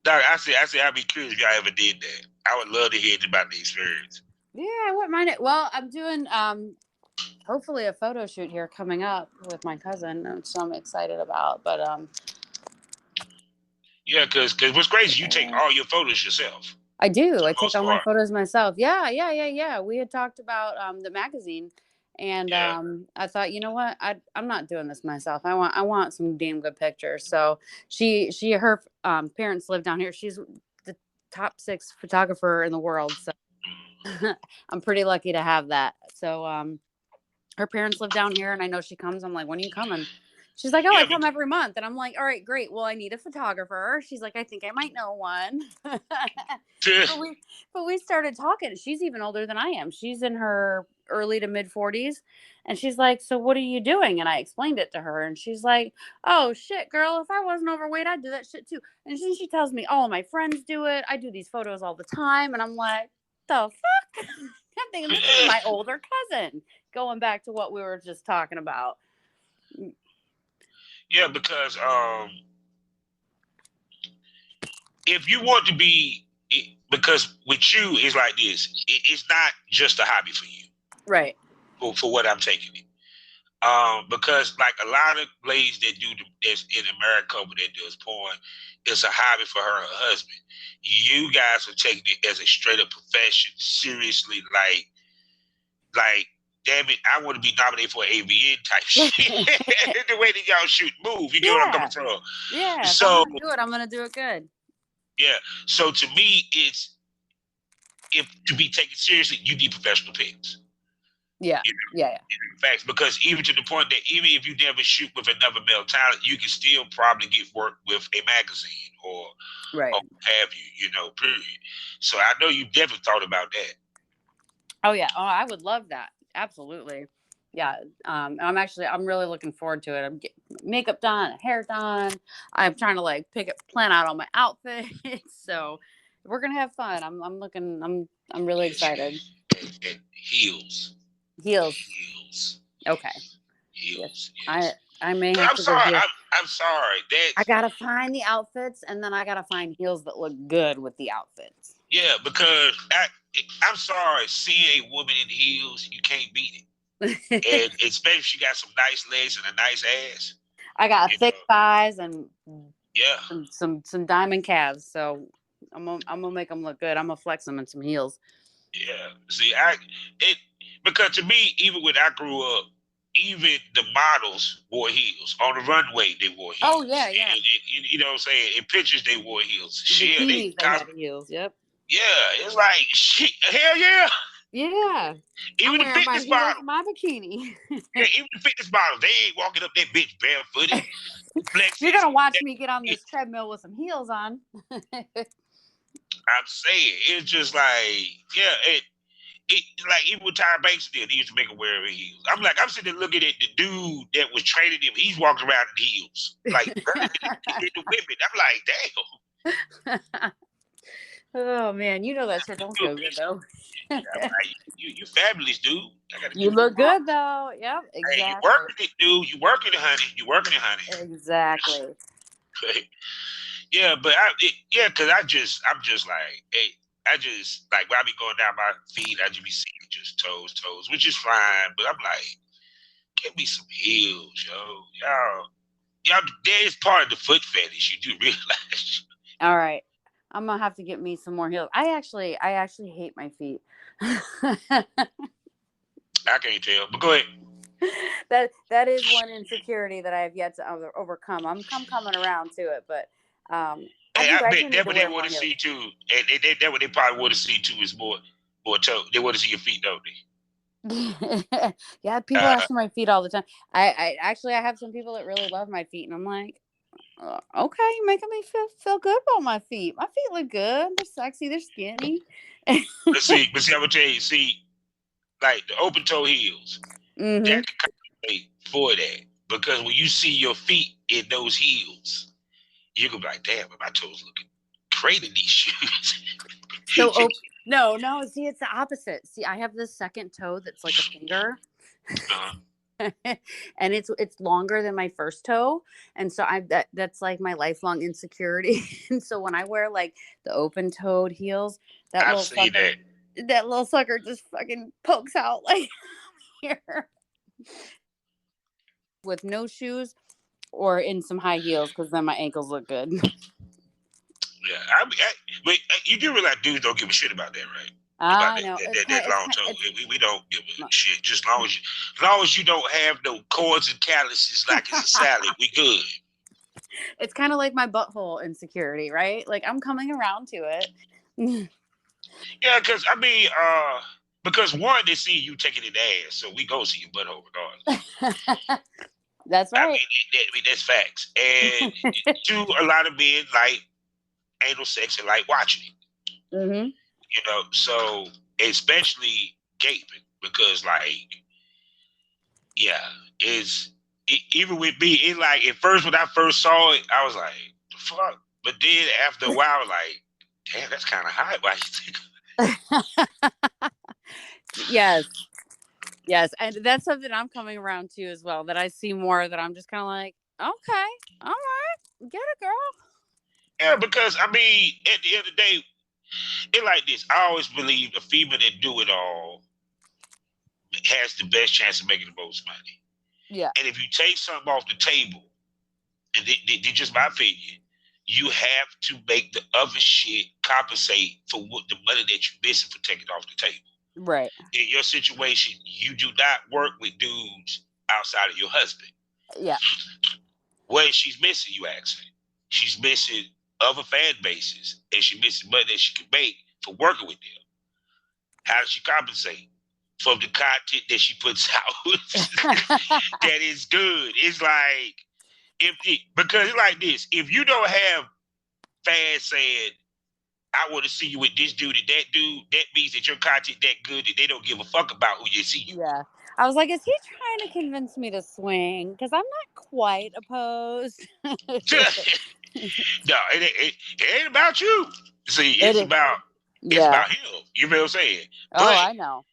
Doc, I said I'd be curious if y'all ever did that. I would love to hear about the experience. Yeah, I wouldn't mind it. Well, I'm doing hopefully a photo shoot here coming up with my cousin, which I'm excited about. But yeah, because what's crazy, you take all your photos yourself. I do. I take all my photos myself. Yeah. We had talked about the magazine, and I thought, you know what, I'm not doing this myself. I want some damn good pictures. So her parents live down here. She's the top 6 photographer in the world. So I'm pretty lucky to have that. So her parents live down here, and I know she comes. I'm like, when are you coming? She's like, I come every month. And I'm like, all right, great. Well, I need a photographer. She's like, I think I might know one. but we started talking. She's even older than I am. She's in her early to mid 40s. And she's like, so what are you doing? And I explained it to her. And she's like, oh, shit, girl, if I wasn't overweight, I'd do that shit too. And then she tells me, all of my friends do it. I do these photos all the time. And I'm like, the fuck? I'm thinking this is my older cousin. Going back to what we were just talking about. Yeah, because if you want to be, because with you, it's like this. It's not just a hobby for you. Right. For what I'm taking it. Because like a lot of ladies that do this in America that does porn, it's a hobby for her and her husband. You guys are taking it as a straight up profession, seriously, like damn it, I want to be nominated for an AVN type shit. The way that y'all shoot move, you get what I'm coming from. Yeah. So I'm gonna do it good. Yeah. So to me, it's if to be taken seriously, you need professional pics. Yeah. You know, Yeah. facts. Because even to the point that even if you never shoot with another male talent, you can still probably get work with a magazine Right. or have you, you know, period. So I know you definitely thought about that. Oh yeah. Oh, I would love that. Absolutely. Yeah. I'm really looking forward to it. I'm getting makeup done, hair done. I'm trying to like plan out all my outfits. So we're gonna have fun. I'm really Yes, excited. yes. And heels. Heels. Heels. Okay. Yes. Heels, I yes. I may But have I'm to go sorry. here. I'm sorry. I That's gotta find the outfits, and then I gotta find heels that look good with the outfits. yeah, because I'm sorry, seeing a woman in heels, you can't beat it. And especially if she got some nice legs and a nice ass. I got You thick know, thighs and yeah, some diamond calves, so I'm gonna make them look good. I'm gonna flex them in some heels. yeah. See, it because to me, even when I grew up, even the models wore heels on the runway. They wore Oh heels. yeah, yeah. You know what I'm saying? In pictures, they wore heels. Shit, Bikinis they had heels. Yep. yeah. It's like shit. Hell yeah. Yeah. I'm Even the wearing my fitness heels model. in my bikini. Yeah, even the fitness models, they ain't walking up that bitch barefooted, You're flexing. gonna watch me get on this treadmill with some heels on. I'm saying it's just like, yeah, it like even with Tyra Banks did, he used to make her wear heels. I'm sitting there looking at the dude that was training him. He's walking around in heels, like better than the women. I'm like, damn. Oh man, you know that shit don't feel good though. I'm like, you fabulous, dude. I gotta You give you look props. good though. Yep, Hey, you exactly. working it, dude. You working it, honey. You working it, honey. Exactly. Yeah, but cause I'm just like, hey, I just like when I be going down my feet, I just be seeing just toes, which is fine. But I'm like, give me some heels, yo, y'all. That is part of the foot fetish. You do realize? All right. I'm gonna have to get me some more heels. I actually hate my feet. I can't tell, but go ahead. That is one insecurity that I have yet to overcome. I'm coming around to it, but I Hey, do I I bet do need that to what they wear want more to heels. see too, and that what they probably want to see too is more toe. They want to see your feet, don't they? Yeah, people ask for my feet all the time. I have some people that really love my feet, and I'm like, okay, you're making me feel good about my feet. My feet look good. They're sexy. They're skinny. But see, I would tell you, see, like the open toe heels, Hmm. that can compensate for that because when you see your feet in those heels, you can be like, damn, my toes looking great in these shoes. So, oh no. See, it's the opposite. See, I have this second toe that's like a finger. uh, And it's longer than my first toe, and so that's like my lifelong insecurity. And so when I wear like the open toed heels, that I've little seen sucker that. that little sucker just fucking pokes out like here with no shoes or in some high heels because then my ankles look good. Yeah, wait, you do realize dudes don't give a shit about that, right? About I know it's kind that of, it's long kind toe. it's We don't give a shit. Just as long as you don't have no cords and calluses like it's a salad, we good. it's kind of like my butthole insecurity, right? Like I'm coming around to it. Yeah, because I mean, because one, they see you taking it ass, so we go see your butthole regardless. That's right. I mean that's facts. And two, a lot of men like anal sex and like watching it. Hmm. You know, so especially gaping because like, yeah, even with me, it like at first when I first saw it, I was like, the fuck. But then after a while, like, damn, that's kind of hot. Why you think? Yes. Yes, and that's something I'm coming around to as well. That I see more. That I'm just kind of like, okay, all right, get it, girl. Yeah, because I mean, at the end of the day, it like this. I always believe a female that do it all has the best chance of making the most money. Yeah. And if you take something off the table, and just my opinion, you have to make the other shit compensate for what the money that you're missing for taking off the table. Right. In your situation, you do not work with dudes outside of your husband. Yeah. What is she's missing, you ask me? She's missing other fan bases, and she's missing money that she can make for working with them. How does she compensate? from the content that she puts out that is good. It's like because it's like this. If you don't have fans saying, I want to see you with this dude and that dude, that means that your content that good that they don't give a fuck about who you see you. Yeah. I was like, is he trying to convince me to swing? Because I'm not quite opposed. No, it ain't about you. See, it's about him. You know what I'm saying? Oh, but I know.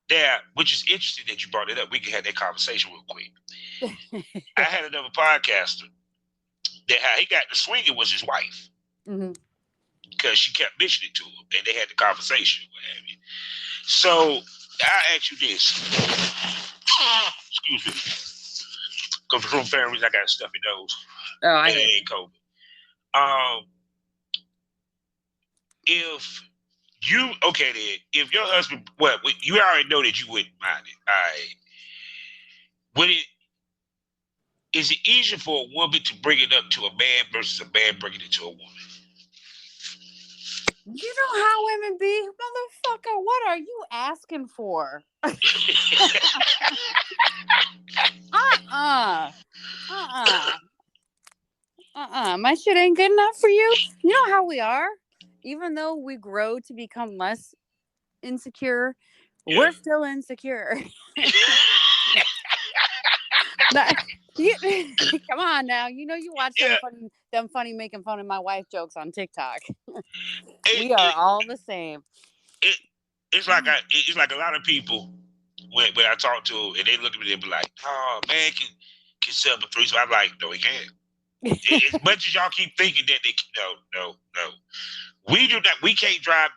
There, which is interesting that you brought it up. We can have that conversation real quick. I had another podcaster that how he got the swinging was his wife. Mm-hmm. Because she kept mentioning it to him, and they had the conversation. What have you. So I ask you this. Excuse me. Because from families, I got a stuffy nose. Oh, I ain't COVID. If you okay then, if your husband, well, you already know that you wouldn't mind it. All right. Is it easier for a woman to bring it up to a man versus a man bringing it to a woman? You know how women be, motherfucker. What are you asking for? My shit ain't good enough for you. You know how we are. Even though we grow to become less insecure, we're still insecure. Come on now. You know you watch them funny making fun of my wife jokes on TikTok. We are all the same. It's like a lot of people when I talk to them and they look at me, they be like, "Oh, man can sell the threesome." I'm like, "No, he can't." As much as y'all keep thinking that they no. We do not. We can't drive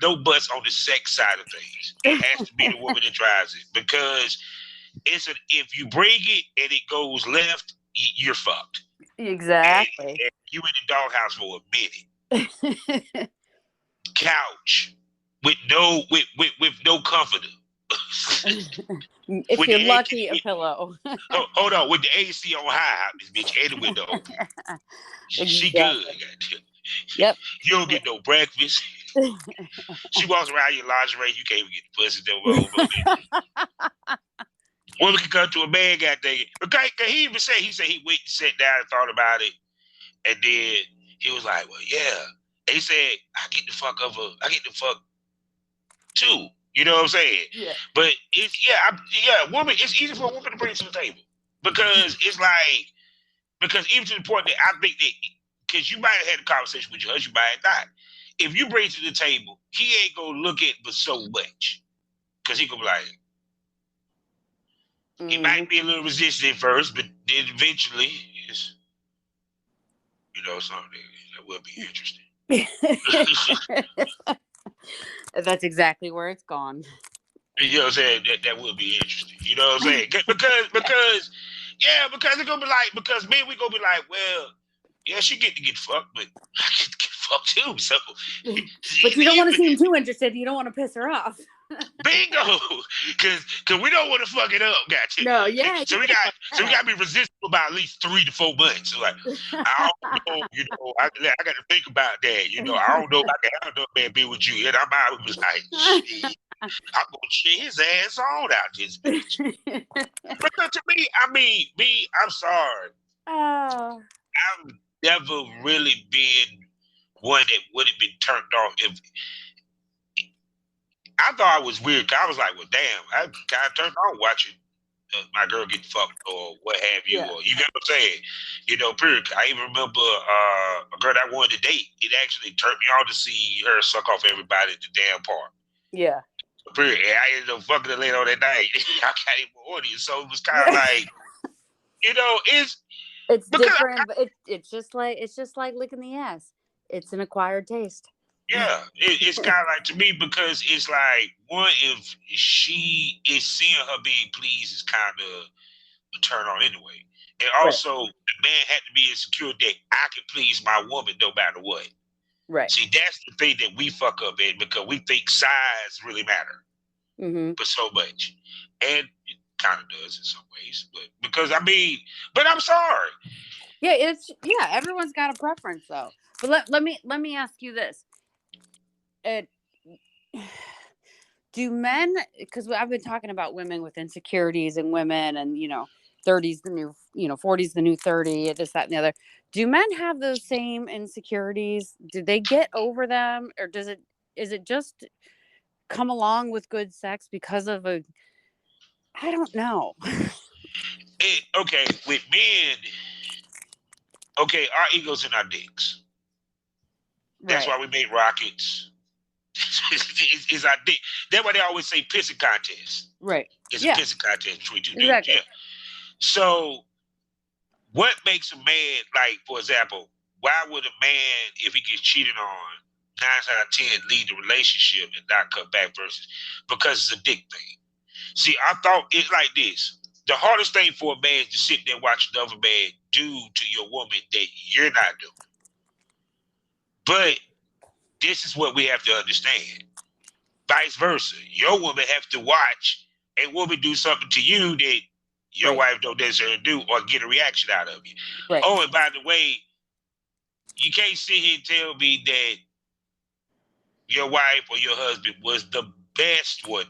no bus on the sex side of things. It has to be the woman that drives it because if you bring it and it goes left, you're fucked. Exactly. And you in the doghouse for a minute. Couch with no comforter. If you're lucky, a pillow. Hold on, with the AC on high, this bitch, and the window open. She good. Yep. You don't get no breakfast. She walks around your lingerie. You can't even get the pussy no more. Woman can come to a man, goddamn. Because he even said he went and sat down and thought about it, and then he was like, "Well, yeah." And he said, "I get the fuck too." You know what I'm saying? Yeah. But woman. It's easy for a woman to bring it to the table because it's like even to the point that I think that because you might have had a conversation with your husband, you might have not. If you bring it to the table, he ain't gonna look at but so much because he gonna be like. He might be a little resistant at first, but then eventually, it's, something that will be interesting. That's exactly where it's gone. You know what I'm saying? That will be interesting. You know what I'm saying? Because it's gonna be like men we gonna be like, well, yeah, she get to get fucked, but I get to get fucked too. So, but you don't want to seem too interested. You don't want to piss her off. Bingo, because we don't want to fuck it up, gotcha. No, yeah. So we got to be resistant for about at least 3 to 4 months. So like, I don't know, I got to think about that. I don't know if I can handle a man be with you. And I'm out was like, shit, I'm gonna shit his ass on out this bitch. Because to me, I'm sorry. Oh. I've never really been one that would have been turned off if. I thought it was weird. Cause I was like, well, damn, I kind of turned on watching my girl get fucked or what have you. Yeah. Or you get what I'm saying? Period. I even remember a girl that I wanted to date. It actually turned me on to see her suck off everybody at the damn park. Yeah. Period. And I ended up fucking her later on that night. I got even audience. So it was kind of like, it's different, but it's just like licking the ass. It's an acquired taste. Yeah, it's kind of like to me because it's like one if she is seeing her being pleased is kind of a turn on anyway, and also the man had to be insecure that I can please my woman no matter what. Right. See, that's the thing that we fuck up in because we think size really matter, but so much, and it kind of does in some ways. But because but I'm sorry. Yeah, everyone's got a preference though. But let me ask you this. Do do men, because I've been talking about women with insecurities and women and, 30's the new, 40's the new 30, this, that, and the other. Do men have those same insecurities? Do they get over them? Or is it just come along with good sex because of I don't know. Okay, with men, okay, our egos in our dicks. That's Right. why we make rockets. It's our dick. That's why they always say pissing contest. Right. It's Yeah. a pissing contest between two dudes. Exactly. Yeah. So what makes a man, like, for example, why would a man, if he gets cheated on, 9 out of 10 leave the relationship and not come back versus because it's a dick thing? See, I thought it's like this. The hardest thing for a man is to sit there and watch another man do to your woman that you're not doing. But this is what we have to understand. Vice versa. Your woman have to watch a woman do something to you that your wife don't necessarily do or get a reaction out of you. Right. Oh, and by the way, you can't sit here and tell me that your wife or your husband was the best one.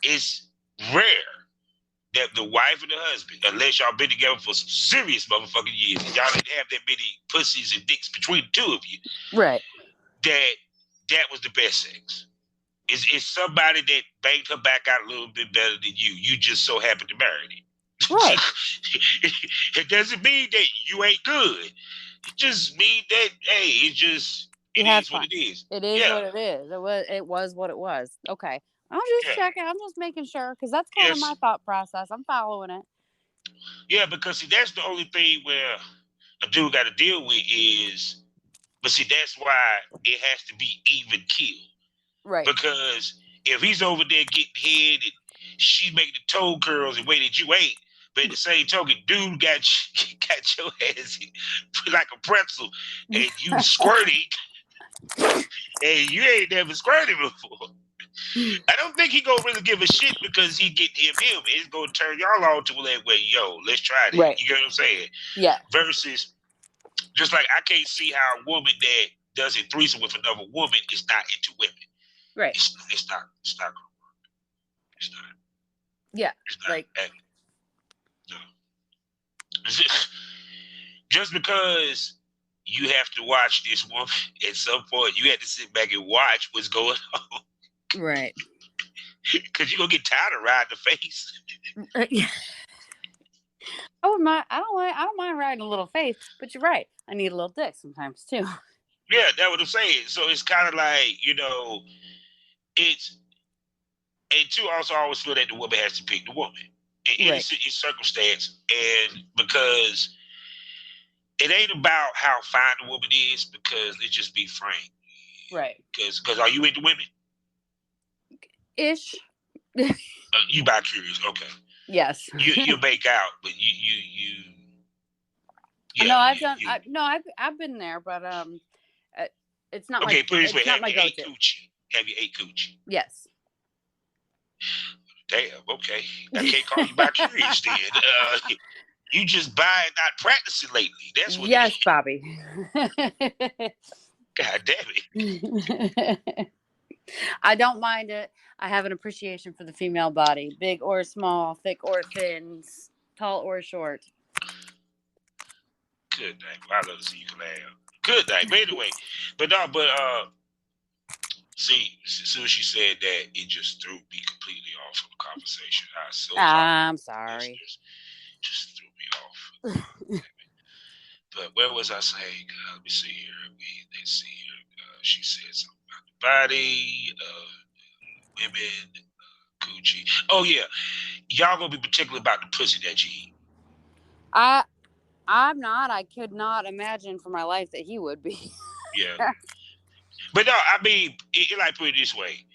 It's rare that the wife and the husband, unless y'all been together for some serious motherfucking years, and y'all didn't have that many pussies and dicks between the two of you, right? That was the best sex. It's somebody that banged her back out a little bit better than you. You just so happen to marry him. Right. It doesn't mean that you ain't good. It just means that, hey, it is what it is. It is what it is. It was what it was. Okay. I'm just checking. I'm just making sure because that's kind of my thought process. I'm following it. Yeah, because see, that's the only thing where a dude got to deal with is, but see, that's why it has to be even killed. Right. Because if he's over there getting head and she making the toe curls and way that you ain't, but at the same token, dude got your ass like a pretzel and you squirting and you ain't never squirted before. I don't think he gonna really give a shit because he get him. It's gonna turn y'all on to that way. Yo, let's try that. Right. You get what I'm saying? Yeah. Versus, just like I can't see how a woman that does a threesome with another woman is not into women. Right. It's not gonna work. It's not. Yeah. It's not. Like. No. Just because you have to watch this woman at some point, you have to sit back and watch what's going on. Right. Because you're gonna get tired of riding the face. Yeah. I don't mind riding a little face, but you're right. I need a little dick sometimes too. Yeah, that's what I'm saying. So it's kind of like, and two, also I always feel that the woman has to pick the woman. It's circumstance, and because it ain't about how fine the woman is, because let's just be frank. Right. Because are you into women? Ish. You by curious, okay. Yes. You make out, but you. Yeah, no, I've been there, but it's not okay. Put it this way: have you ate coochie? Yes. Damn. Okay, I can't call you by curious then. You just buy and not practicing lately. That's what. Yes, Bobby. God damn it. I don't mind it. I have an appreciation for the female body, big or small, thick or thin, tall or short. Good night. Well, I love to see you laugh. Good night. But anyway, see, as soon as she said that, it just threw me completely off from the conversation. I'm sorry. Just threw me off. But where was I saying? Let me see here. Let's see here. She said something about the body, women, coochie. Oh yeah, y'all gonna be particular about the pussy that you eat. I'm not. I could not imagine for my life that he would be. Yeah. But no, I mean, like put it this way.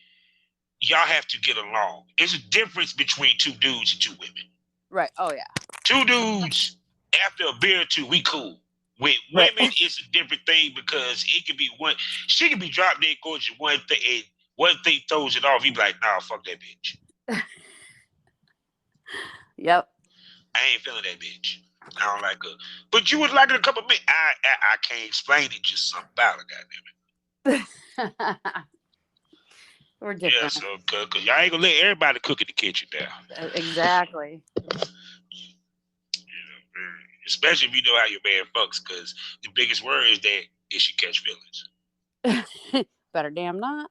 Y'all have to get along. There's a difference between two dudes and two women. Right. Oh, yeah. Two dudes, after a beer or two, we cool. With women, it's a different thing because it could be one. She could be dropped dead gorgeous one thing, and one thing throws it off. You be like, nah, fuck that bitch. Yep. I ain't feeling that bitch. I don't like her. But you would like it a couple of minutes. I can't explain it. Just something about it, goddamn it. We're different. Yeah, so cause y'all ain't gonna let everybody cook in the kitchen now. Exactly. Especially if you know how your man fucks, because the biggest worry is that it should catch feelings. Better damn not.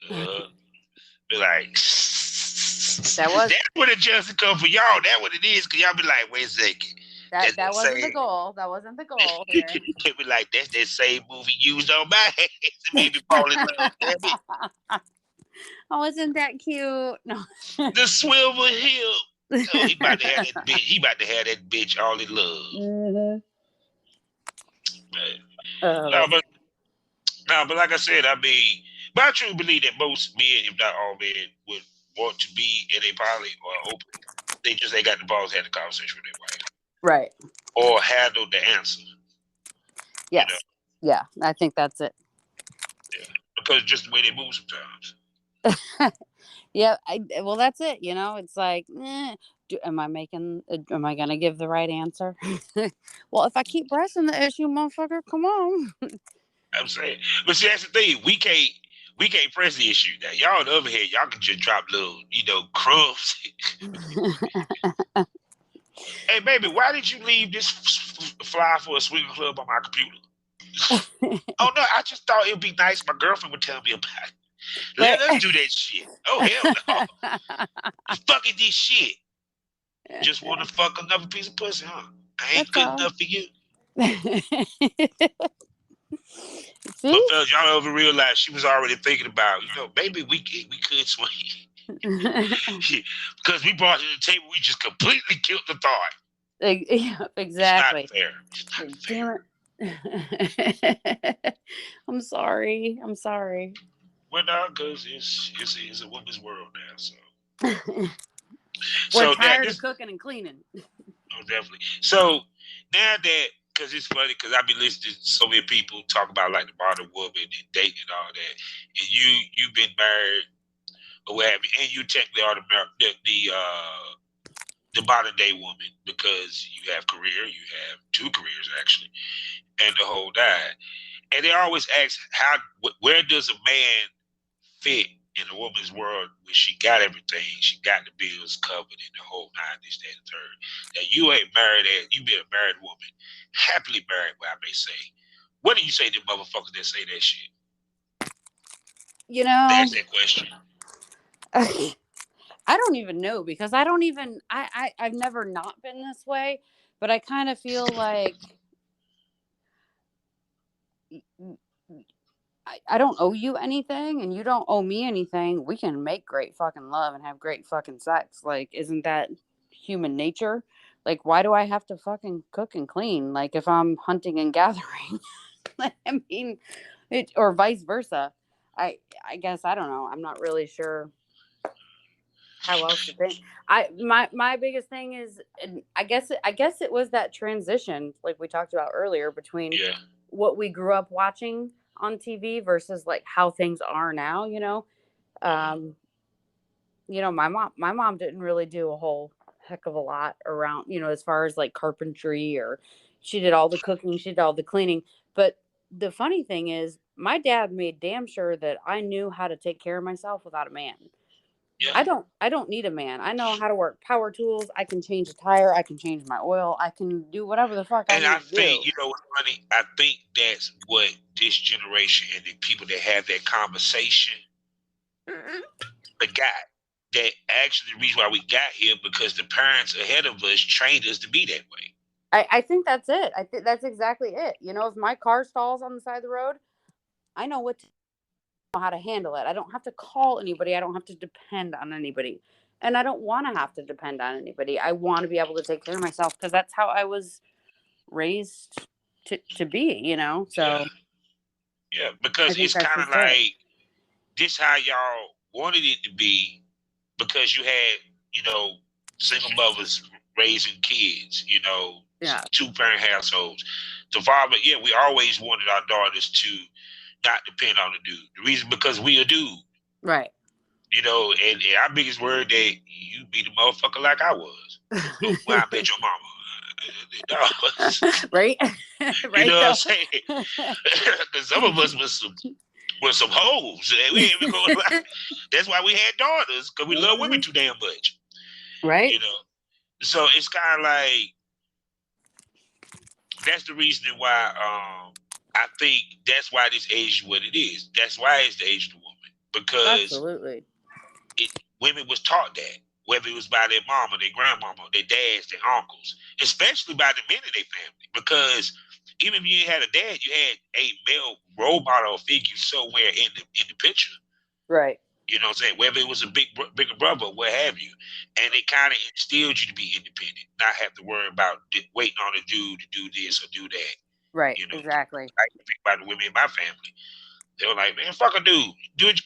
Be like, That's what it just come for y'all. That's what it is. Cause y'all be like, wait a second. That wasn't the goal. That wasn't the goal here. They be like, that's that same movie used on my ass. It made me fall in love. Damn it. Oh, isn't that cute? No. The swivel hill. Oh, he about to have that bitch. He about to have that bitch all in love. Mm-hmm. But like I said, I mean, but I truly believe that most men, if not all men, would want to be in a poly or open. They just ain't got the balls to have the conversation with their wife. Right. Or handle the answer. Yes. You know? Yeah, I think that's it. Yeah. Because just the way they move sometimes. Yeah, well, that's it. You know, it's like, am I going to give the right answer? Well, if I keep pressing the issue, motherfucker, come on. I'm saying. But see, that's the thing. We can't press the issue. Now, y'all on the other hand, y'all can just drop little, crumbs. Hey, baby, why did you leave this flyer for a swinger club on my computer? Oh, no, I just thought it would be nice. My girlfriend would tell me about it. Let us do that shit. Oh, hell no. Fucking this shit. Just want to fuck another piece of pussy, huh? I ain't good enough for you. See? But fellas, y'all ever realize she was already thinking about, maybe we could swing. Because we brought it to the table, we just completely killed the thought. Exactly. It's not fair. Damn it. I'm sorry. Well, no, because it's a woman's world now, so. We're tired of cooking and cleaning. Oh, definitely. So now that, because it's funny, because I've been listening to so many people talk about like the modern woman and dating and all that, and you've been married or what have you, and you technically are the modern day woman because you have career, you have 2 careers actually, and the whole nine. And they always ask where does a man fit in a woman's world where she got everything, she got the bills covered and the whole 9, this, that, and third. Now you ain't married, you been a married woman, happily married, what I may say. What do you say to motherfuckers that say that shit? That's that question. I don't even know because I've never not been this way, but I kind of feel like I don't owe you anything and you don't owe me anything. We can make great fucking love and have great fucking sex. Like, isn't that human nature? Like, why do I have to fucking cook and clean? Like, if I'm hunting and gathering, I mean, or vice versa. I guess, I don't know. I'm not really sure how else to think. My biggest thing is, I guess it was that transition, like we talked about earlier, between what we grew up watching on TV versus like how things are now. My mom didn't really do a whole heck of a lot around, as far as like carpentry, or she did all the cooking, she did all the cleaning. But the funny thing is, my dad made damn sure that I knew how to take care of myself without a man. Yeah. I don't need a man. I know how to work power tools. I can change a tire. I can change my oil. I can do whatever the fuck I need to do. And I think, what's funny? I think that's what this generation and the people that have that conversation forgot. That actually the reason why we got here because the parents ahead of us trained us to be that way. I think that's it. I think that's exactly it. If my car stalls on the side of the road, I know how to handle it. I don't have to call anybody. I don't have to depend on anybody. And I don't want to have to depend on anybody. I want to be able to take care of myself because that's how I was raised to be, So yeah, because it's kind of like this how y'all wanted it to be because you had, single mothers raising kids, 2-parent households. The father, we always wanted our daughters to not depend on the dude. The reason because we a dude. Right. And our biggest word that you be the motherfucker like I was. When I met your mama. Right. Right. You know what I'm saying? Because some of us was some with some hoes. We ain't even going to That's why we had daughters, because we love women too damn much. Right. You know? So it's kind of like, that's the reason why I think that's why this age is what it is. That's why it's the age of the woman. Because absolutely, women was taught that, whether it was by their mama, their grandmama, their dads, their uncles, especially by the men in their family. Because even if you had a dad, you had a male role model figure somewhere in the picture. Right. You know what I'm saying? Whether it was a bigger brother, what have you. And they kind of instilled you to be independent, not have to worry about waiting on a dude to do this or do that. Right, you know? exactly. I think about the women in my family. They were like, man, fuck a dude. Do what you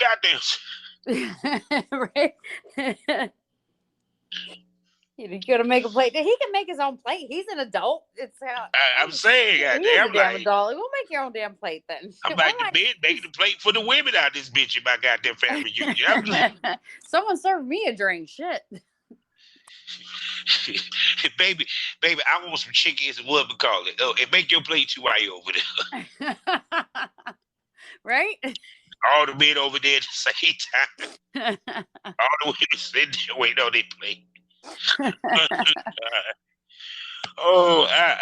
goddamn. Right. You gotta make a plate. He can make his own plate. He's an adult. It's how I'm saying, he's a damn adult. We'll make your own damn plate then. I'm like the men making the plate for the women out this bitch in my goddamn family reunion. Someone served me a drink. Shit. baby, I want some chickens and what we call it. Oh, and make your plate too while you over there. Right? All the men over there at the same time. All the women sitting there waiting on their plate.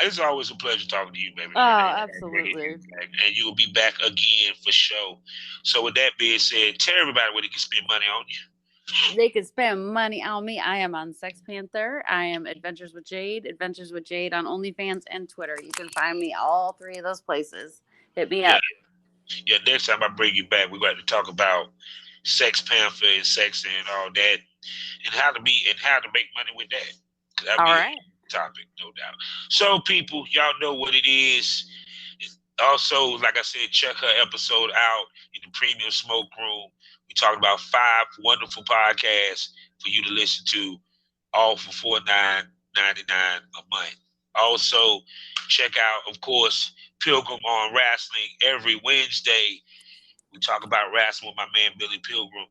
It's always a pleasure talking to you, baby. Oh, absolutely. And you will be back again for sure. So with that being said, tell everybody where they can spend money on you. They can spend money on me. I am on Sex Panther. I am Adventures with Jade on OnlyFans and Twitter. You can find me all three of those places. Hit me up. Yeah, next time I bring you back, we're going to talk about Sex Panther and sex and all that, and how to make money with that. All right. Topic, no doubt. So, people, y'all know what it is. Also, like I said, check her episode out in the Premium Smoke Room. We talked about 5 wonderful podcasts for you to listen to, all for $49.99 a month. Also, check out, of course, Pilgrim on Wrestling every Wednesday. We talk about wrestling with my man Billy Pilgrim,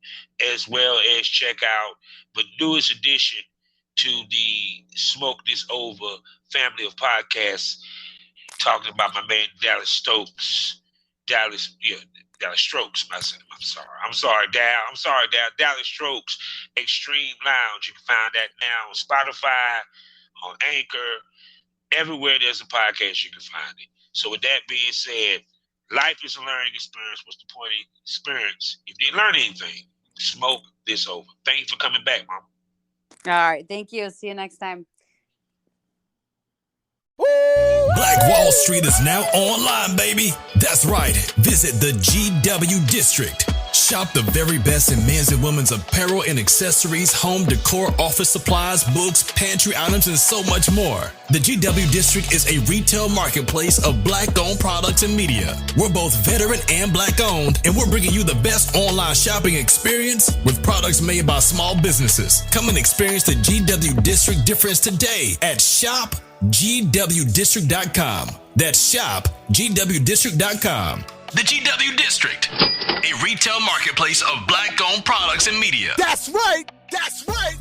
as well as check out the newest addition to the Smoke This Over family of podcasts, talking about my man Dallas Strokes. Dallas Strokes Extreme Lounge. You can find that now on Spotify, on Anchor, everywhere there's a podcast, you can find it. So with that being said, life is a learning experience. What's the point of experience if you didn't learn anything? Smoke this over. Thank you for coming back, Mom. All right. Thank you. See you next time. Black Wall Street is now online, baby. That's right. Visit the GW District. Shop the very best in men's and women's apparel and accessories, home decor, office supplies, books, pantry items, and so much more. The GW District is a retail marketplace of Black-owned products and media. We're both veteran and Black-owned, and we're bringing you the best online shopping experience with products made by small businesses. Come and experience the GW District difference today at shopgwdistrict.com. That's shopgwdistrict.com. The GW District, a retail marketplace of Black-owned products and media. That's right. That's right.